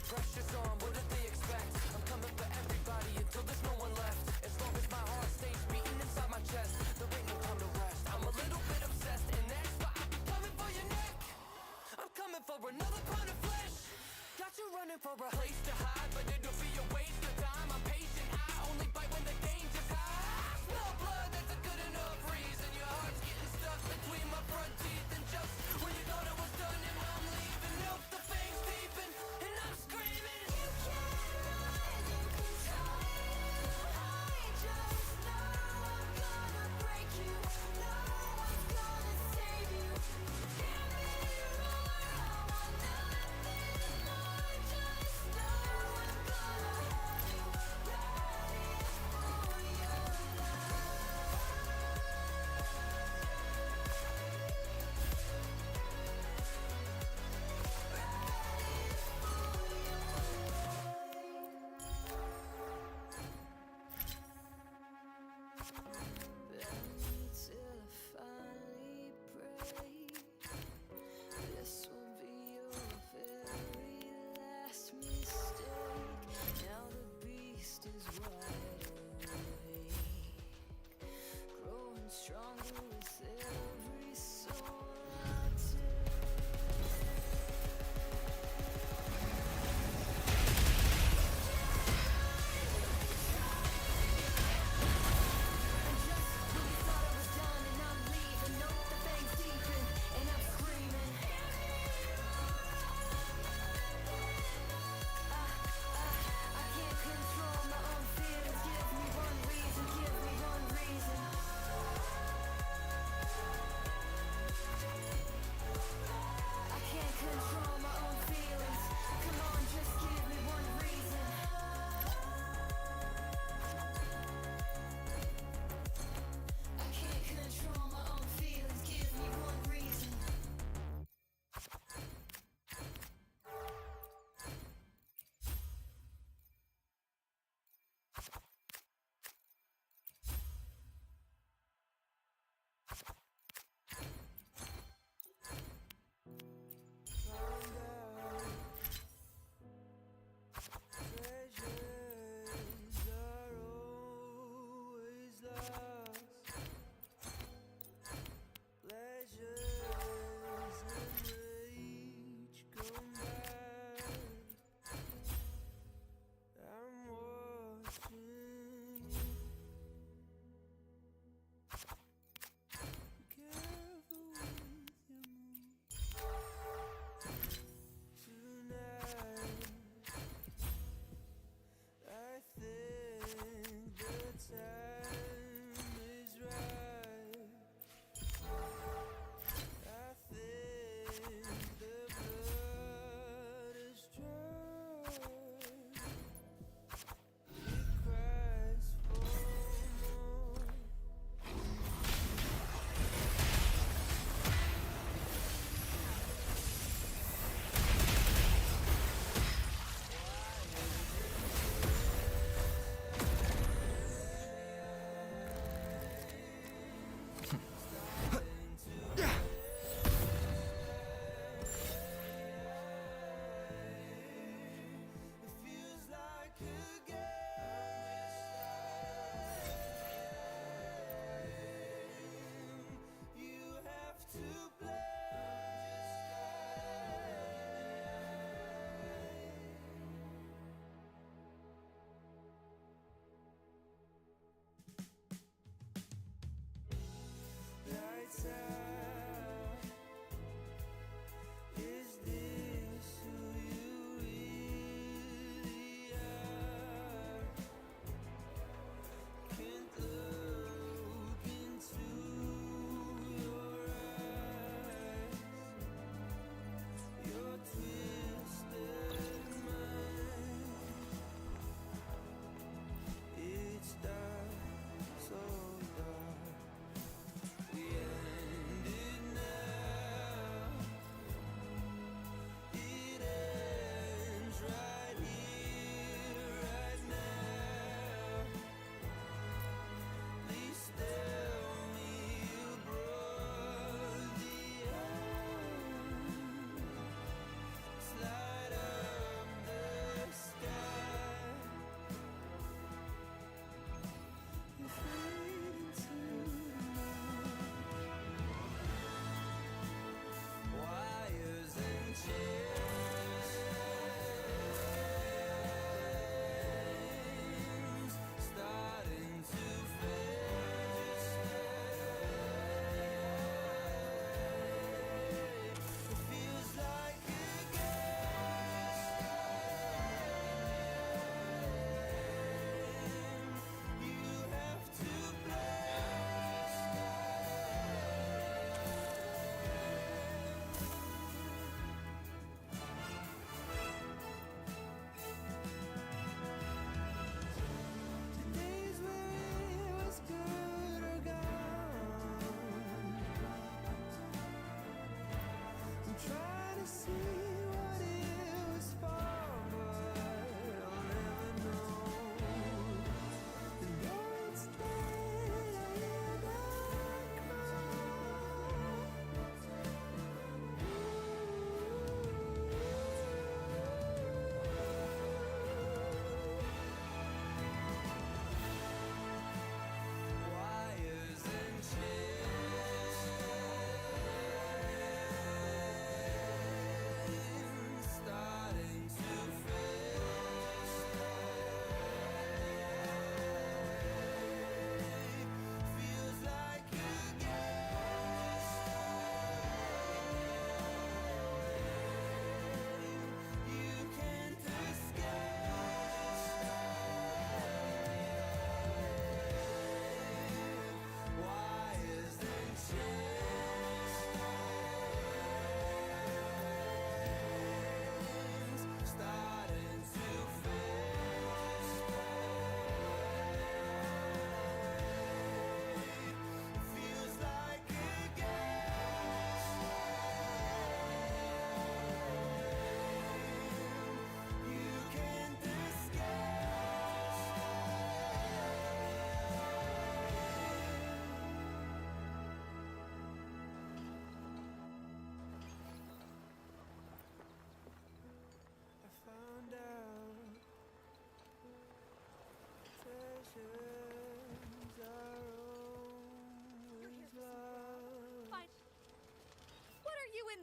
Pressure's on, what did they expect? I'm coming for everybody until there's no one left. As long as my heart stays beating inside my chest, there ain't no time to rest. I'm a little bit obsessed, and that's why I be coming for your neck. I'm coming for another pound of flesh. Got you running for a place to hide, but it'll be a waste of time. I'm patient, I only bite when the danger's high. Smell blood, that's a good enough reason. Your heart's getting stuck between my front teeth, and just when you thought it was done, and I'm leaving, nope, the fangs deepen, and I'm screaming. You can't hide, you can try to hide. Just know I'm gonna break you. No one's gonna save you. Hear me roar, I wanna let this more. Just know I'm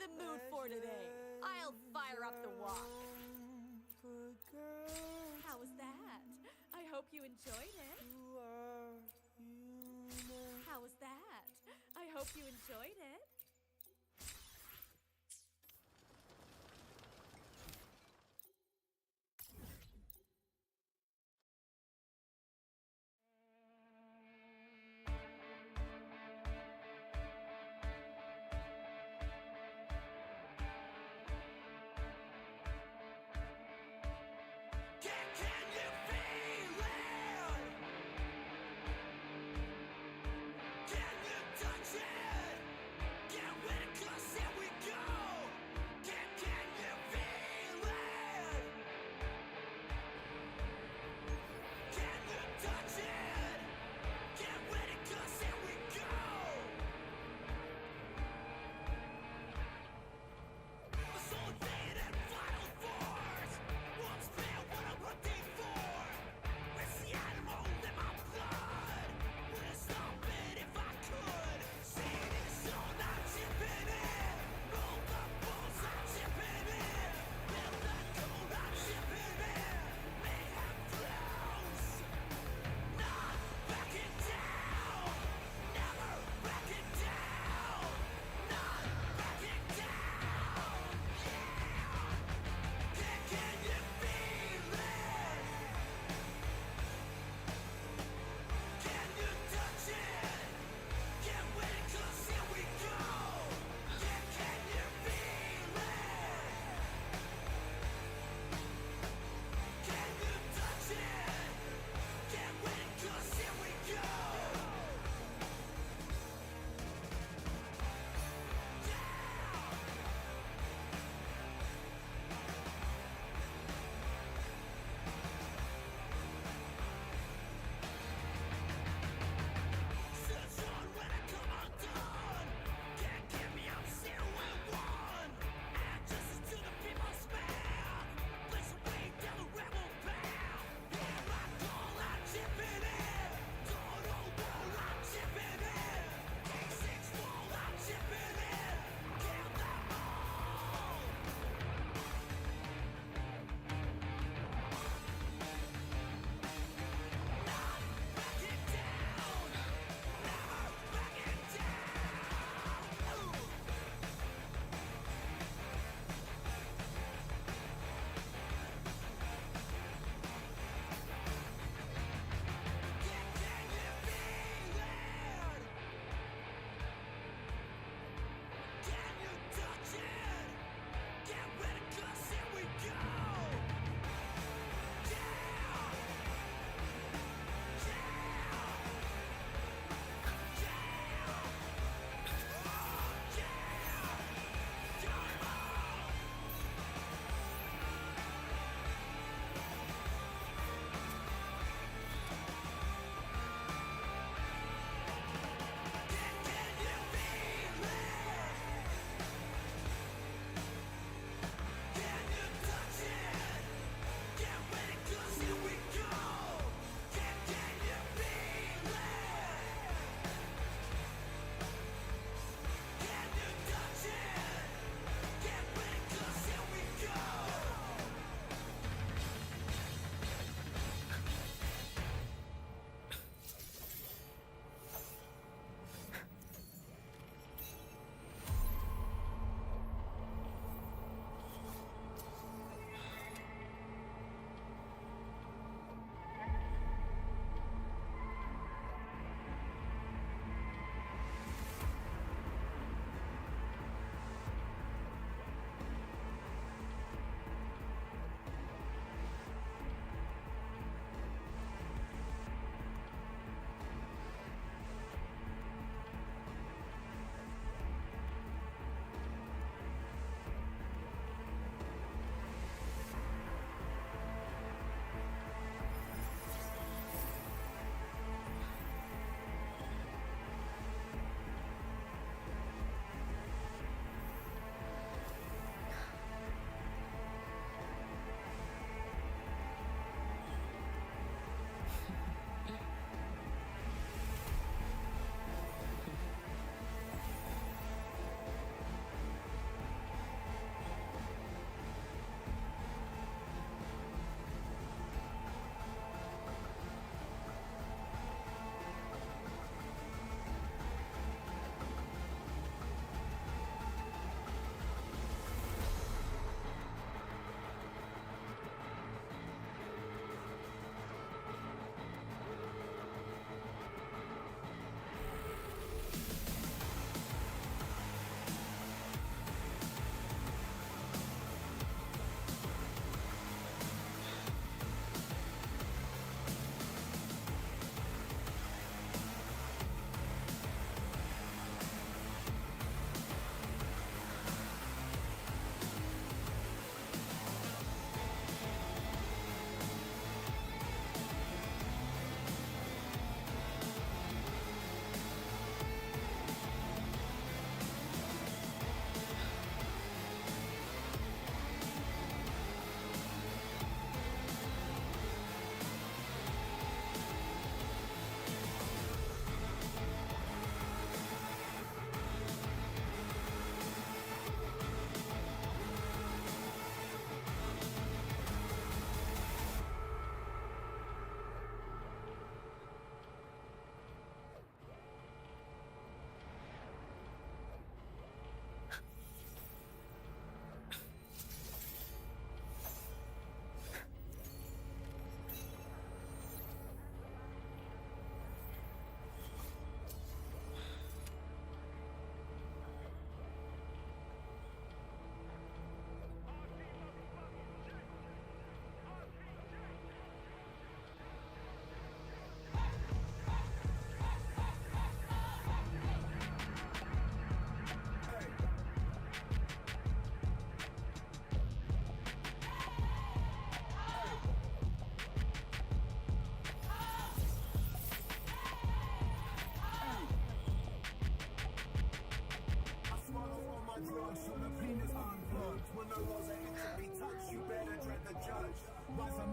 the mood for today. I'll fire up the walk. How was that? I hope you enjoyed it. How was that? I hope you enjoyed it.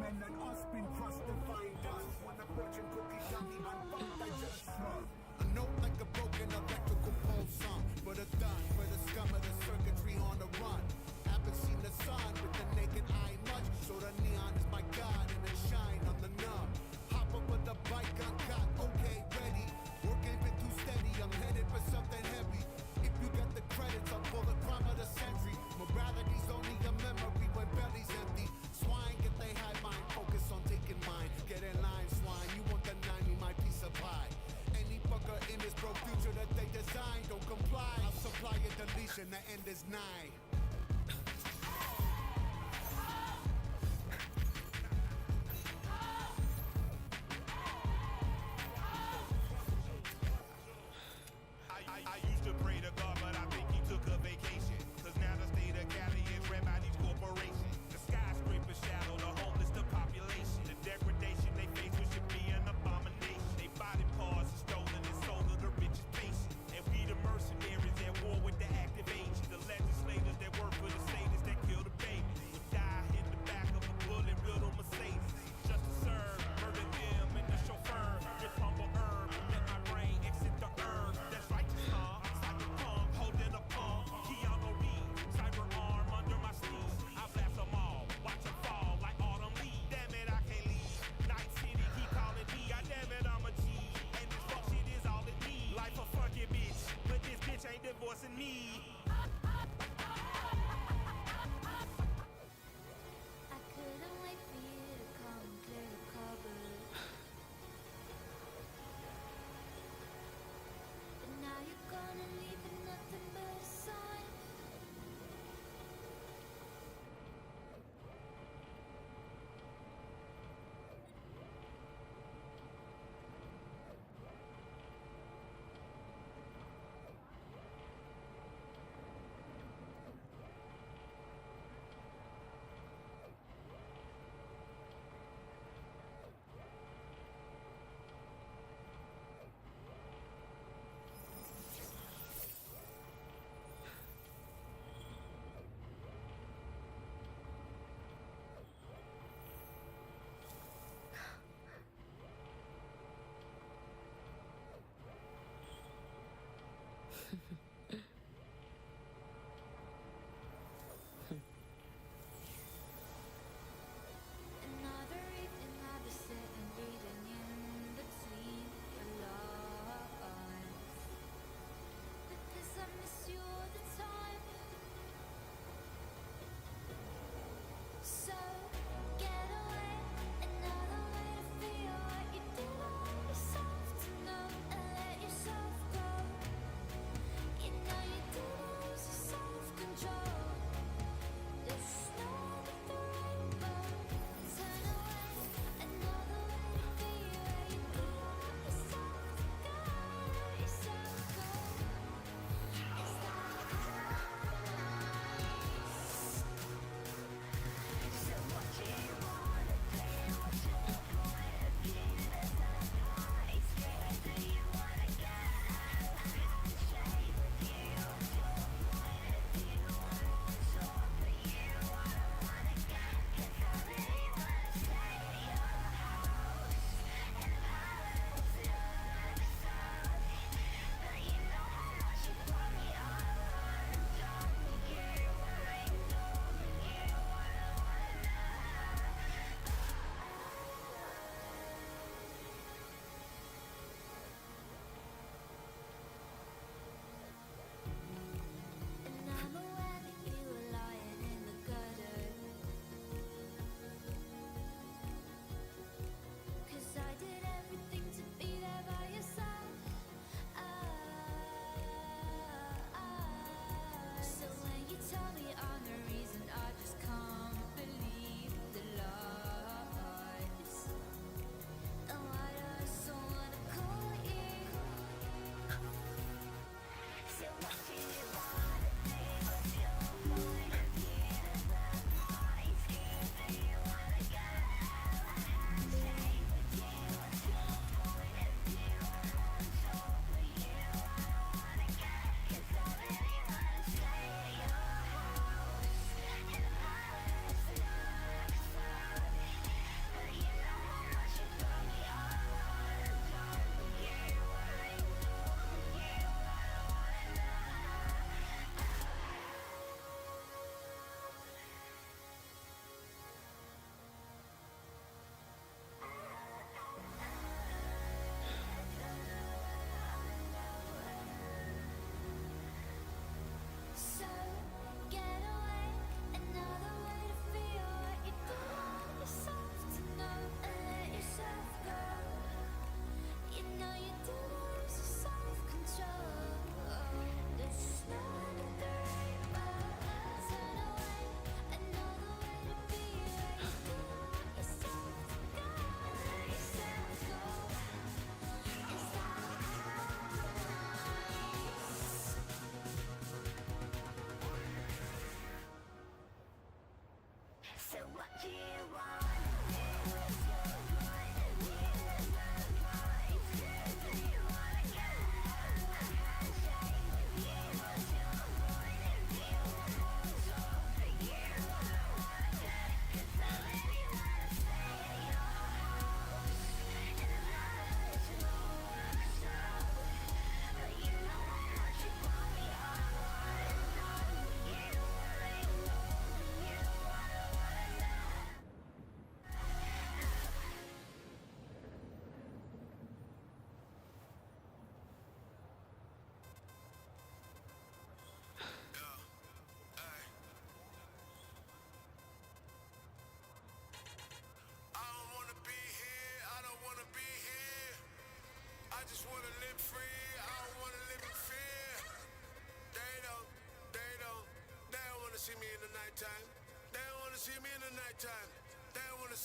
men and us been crushed to find us. When a fortune cookie got me unfucked, I just shrug. A note like a broken electrical pole song, but a done for the scum of the circuitry on the run. Haven't seen the sun with the naked eye much, so the neon is my god and it shine on the numb. Hop up with the bike uncut, okay, ready. Work ain't been too steady, I'm headed for something heavy. If you got the credits, I'll pull the crime of the century. Morality's only a memory when belly's empty. Swine get they high mind, focus on taking mine. Get in line, swine, you won't deny me my piece of pie. Any fucker in this broke future that they design, don't comply. I'll supply a deletion, the end is nigh. I used to pray to God, but I think he took a vacation. Cause now the state of Cali is ran by these corporations. The skyscrapers shallow, the homeless, the population. The degradation they face, which should be an abomination. They body parts are stolen and sold to the richest patient. And we the mercenaries at war with the active agents. The legislators that work for the Sadists that kill the baby. Would die in the back of a bullet, real to Mercedes. Just to serve, murder them and the chauffeur. This humble herb, let my brain exit the herb. That's righteous, huh? Cyberpunk, holding a pump. Keanu Reeves, cyber arm under my sleeve. I blast them all, watch them fall like autumn leaves. Damn it, I can't leave. Night City keep calling me. God damn it, I'm a G. And this fuck shit is all it needs. Life a fucking bitch, but this bitch ain't divorcing me. I couldn't wait for you to come and clear the cupboard. But now you're gonna leave with nothing but a sign.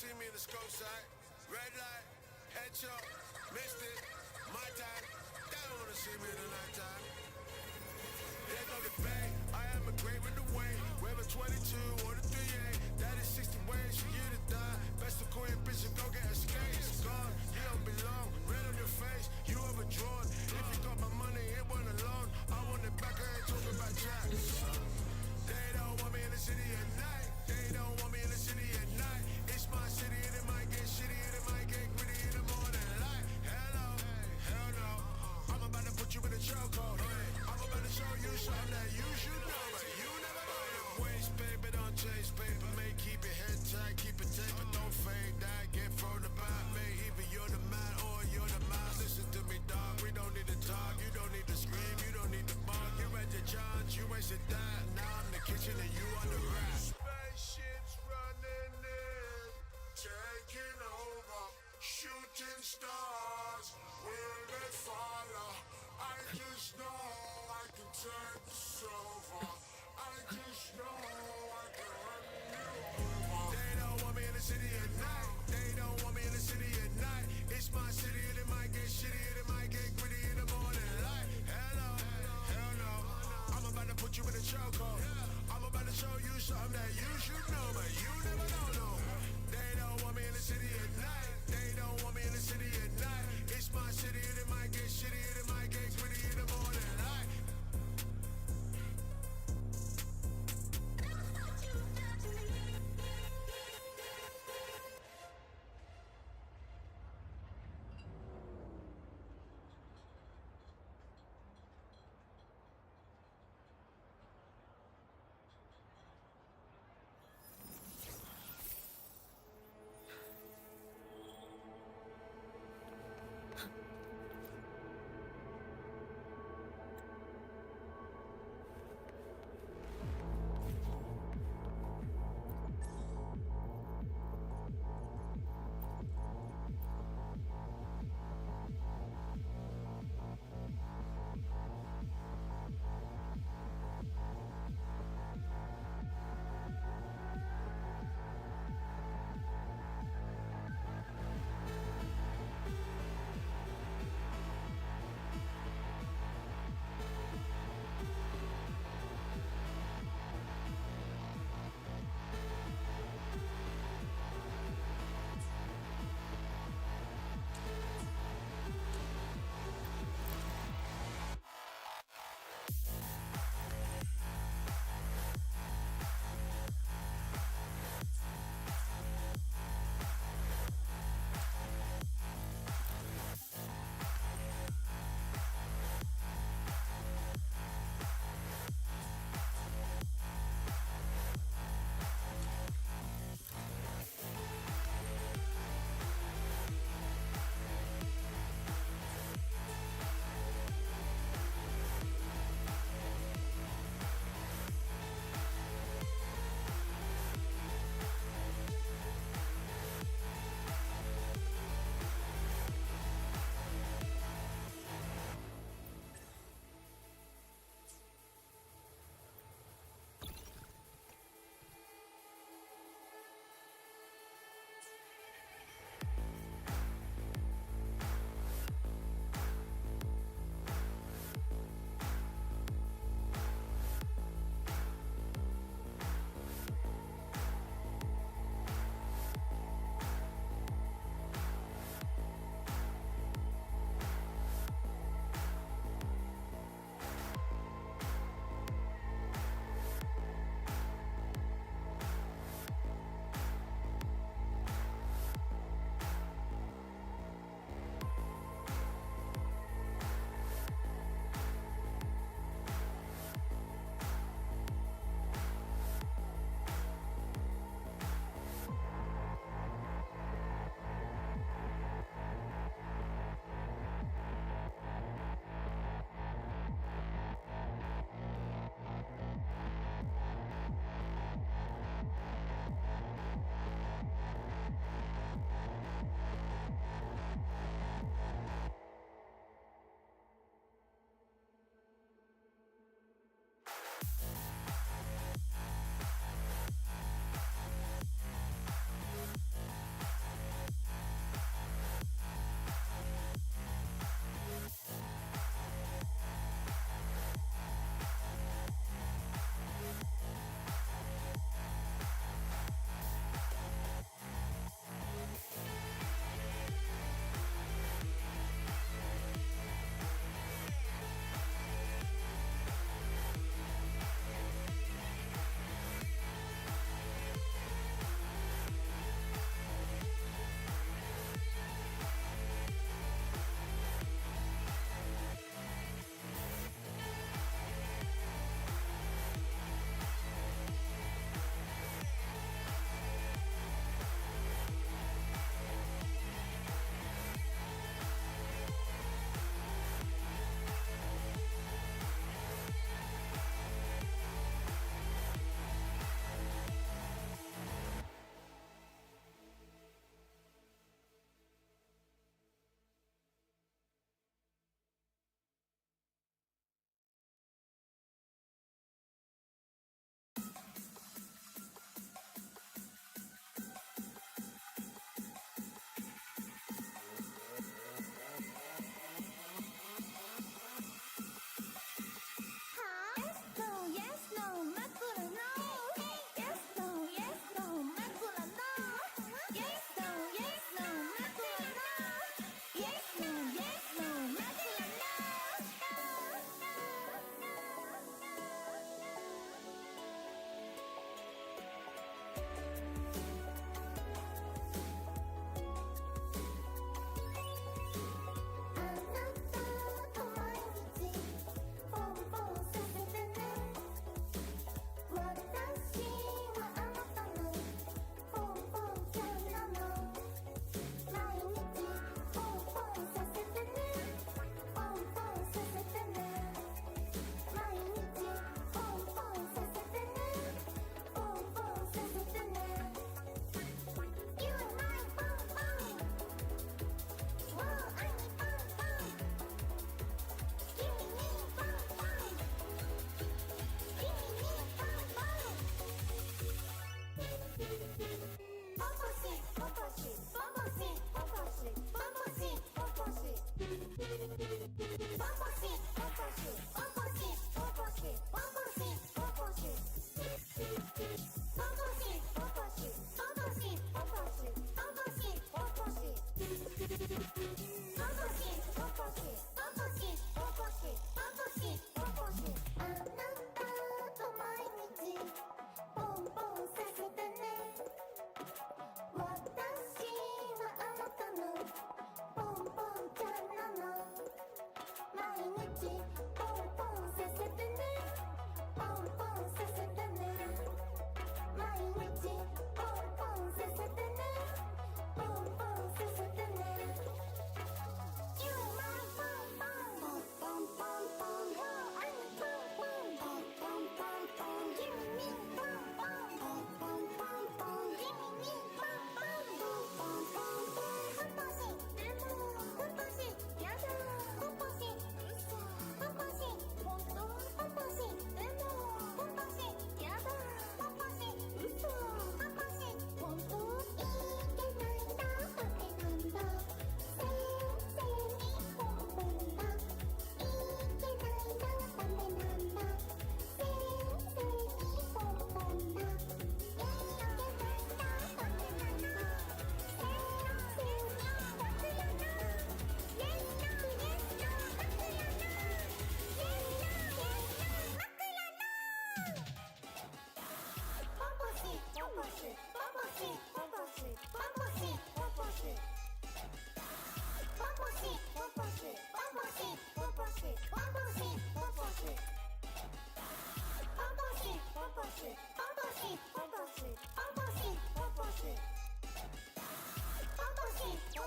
see me in the scope side. Red light, headshot, missed it. My time, they don't wanna see me in the nighttime. There go the bay, I am a great with the way. Whether 22 or the 38, that is 60 ways for you to die. Best to call your bitch and go get a skate. It's gone, you don't belong. Red on your face, you overdrawn. If you got my money, it wasn't alone. I want it back, I ain't talking about jack. They don't want me in the city at night. They don't want me in the city at night. It's my city and it might get shitty and it might get gritty in the morning light. Hello, hell no. I'm about to put you in a chokehold. I'm about to show you something that you should know, but you never know. Waste paper, don't chase paper. May keep your head tight, keep it tight, but don't fade that. Get thrown about. May either you're the man or you're the mouse. Listen to me, dog. We don't need to talk. You don't need to scream. You don't need to bark. You read your chance. You wasted that. Now I'm in the kitchen and you on the rack. Spaceships running in, taking over, shooting stars. Will they follow? I just know I can take this over. I just know I can run you over. They don't want me in the city at night. They don't want me in the city at night. It's my city and it might get shitty and it might get gritty in the morning light. Hello, hell no. I'm about to put you in a chokehold. I'm about to show you something that you should know, but you never know, no. They don't want me in the city at night. They don't want me in the city at night. It's my city and it might get shitty and it might get gritty in the morning light.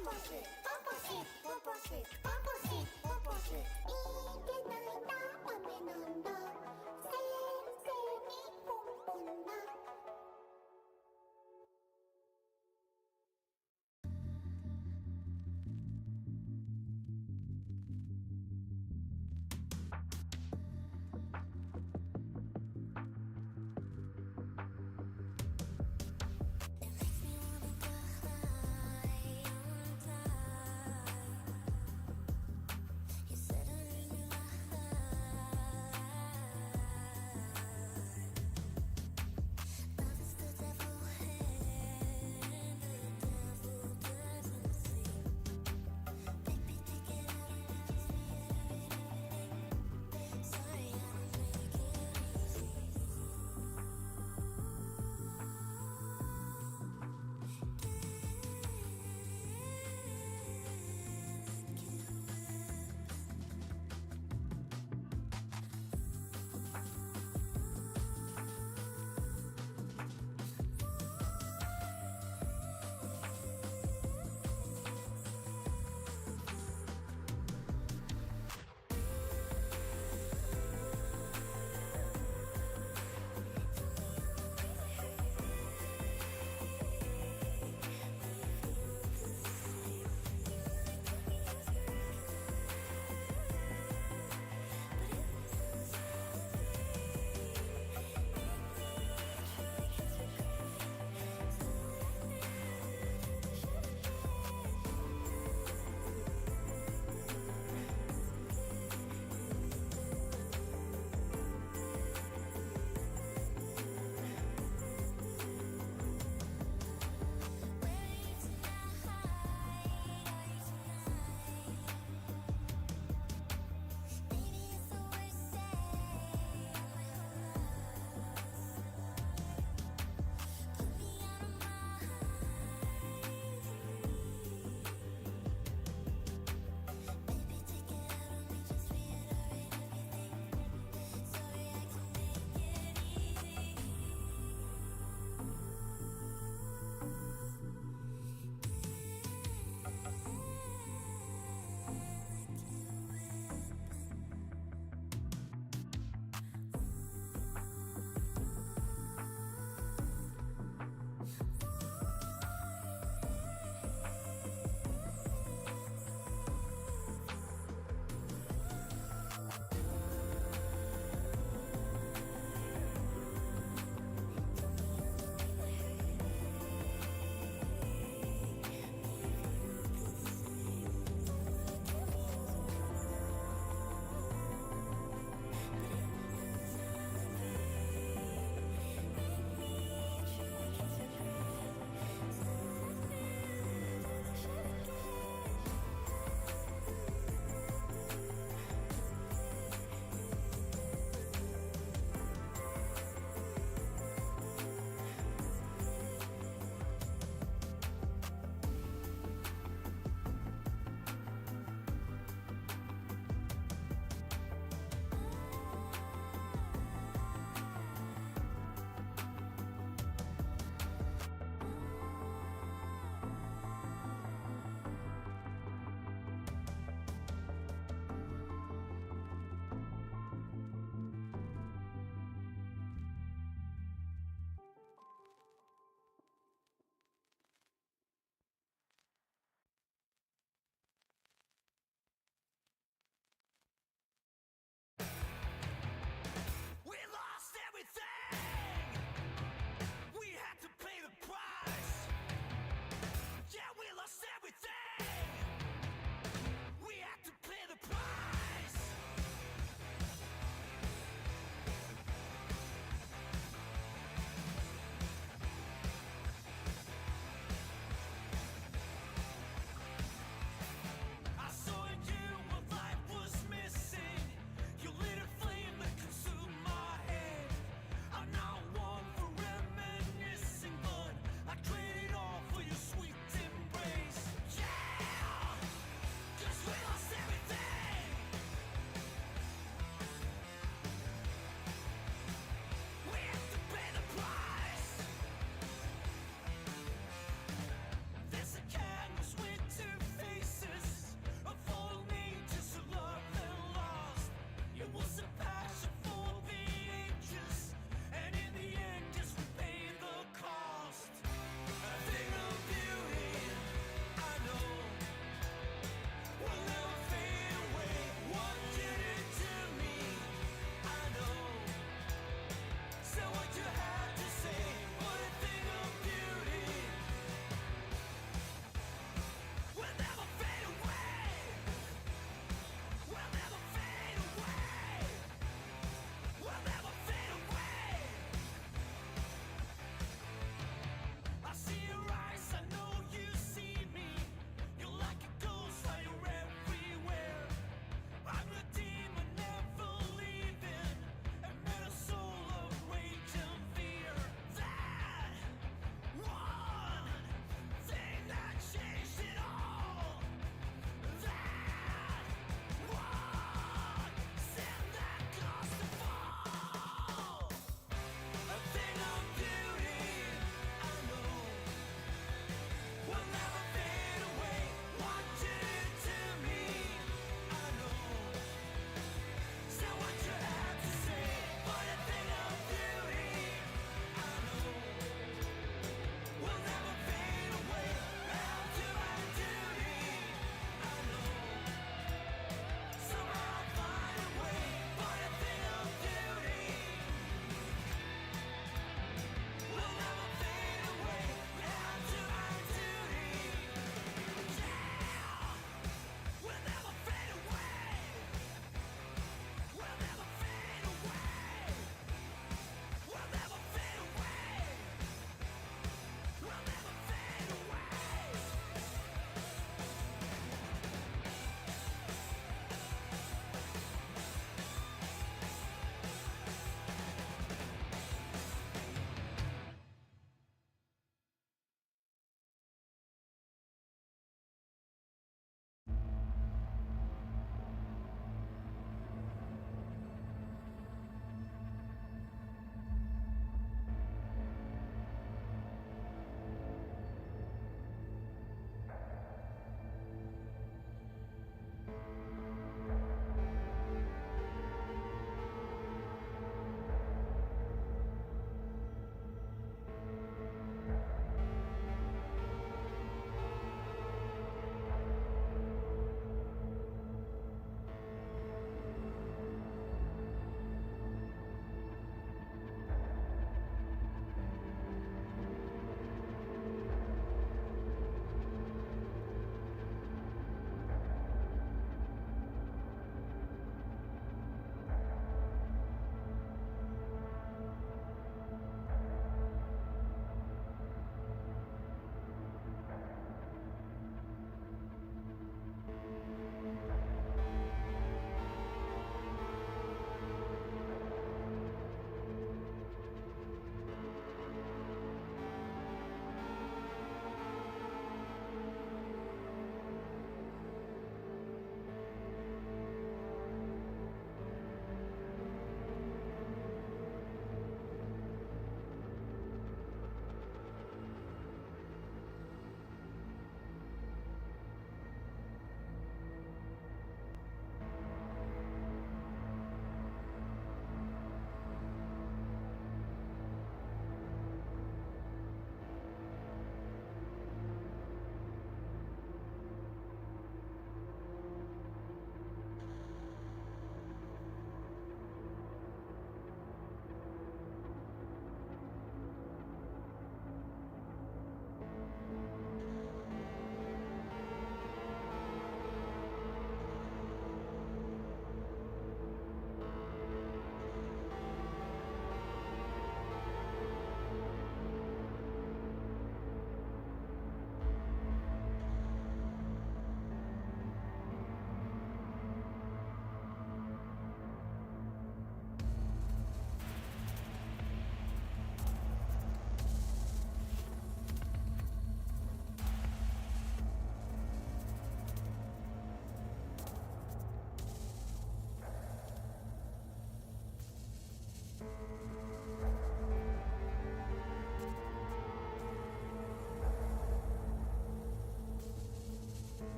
Bumble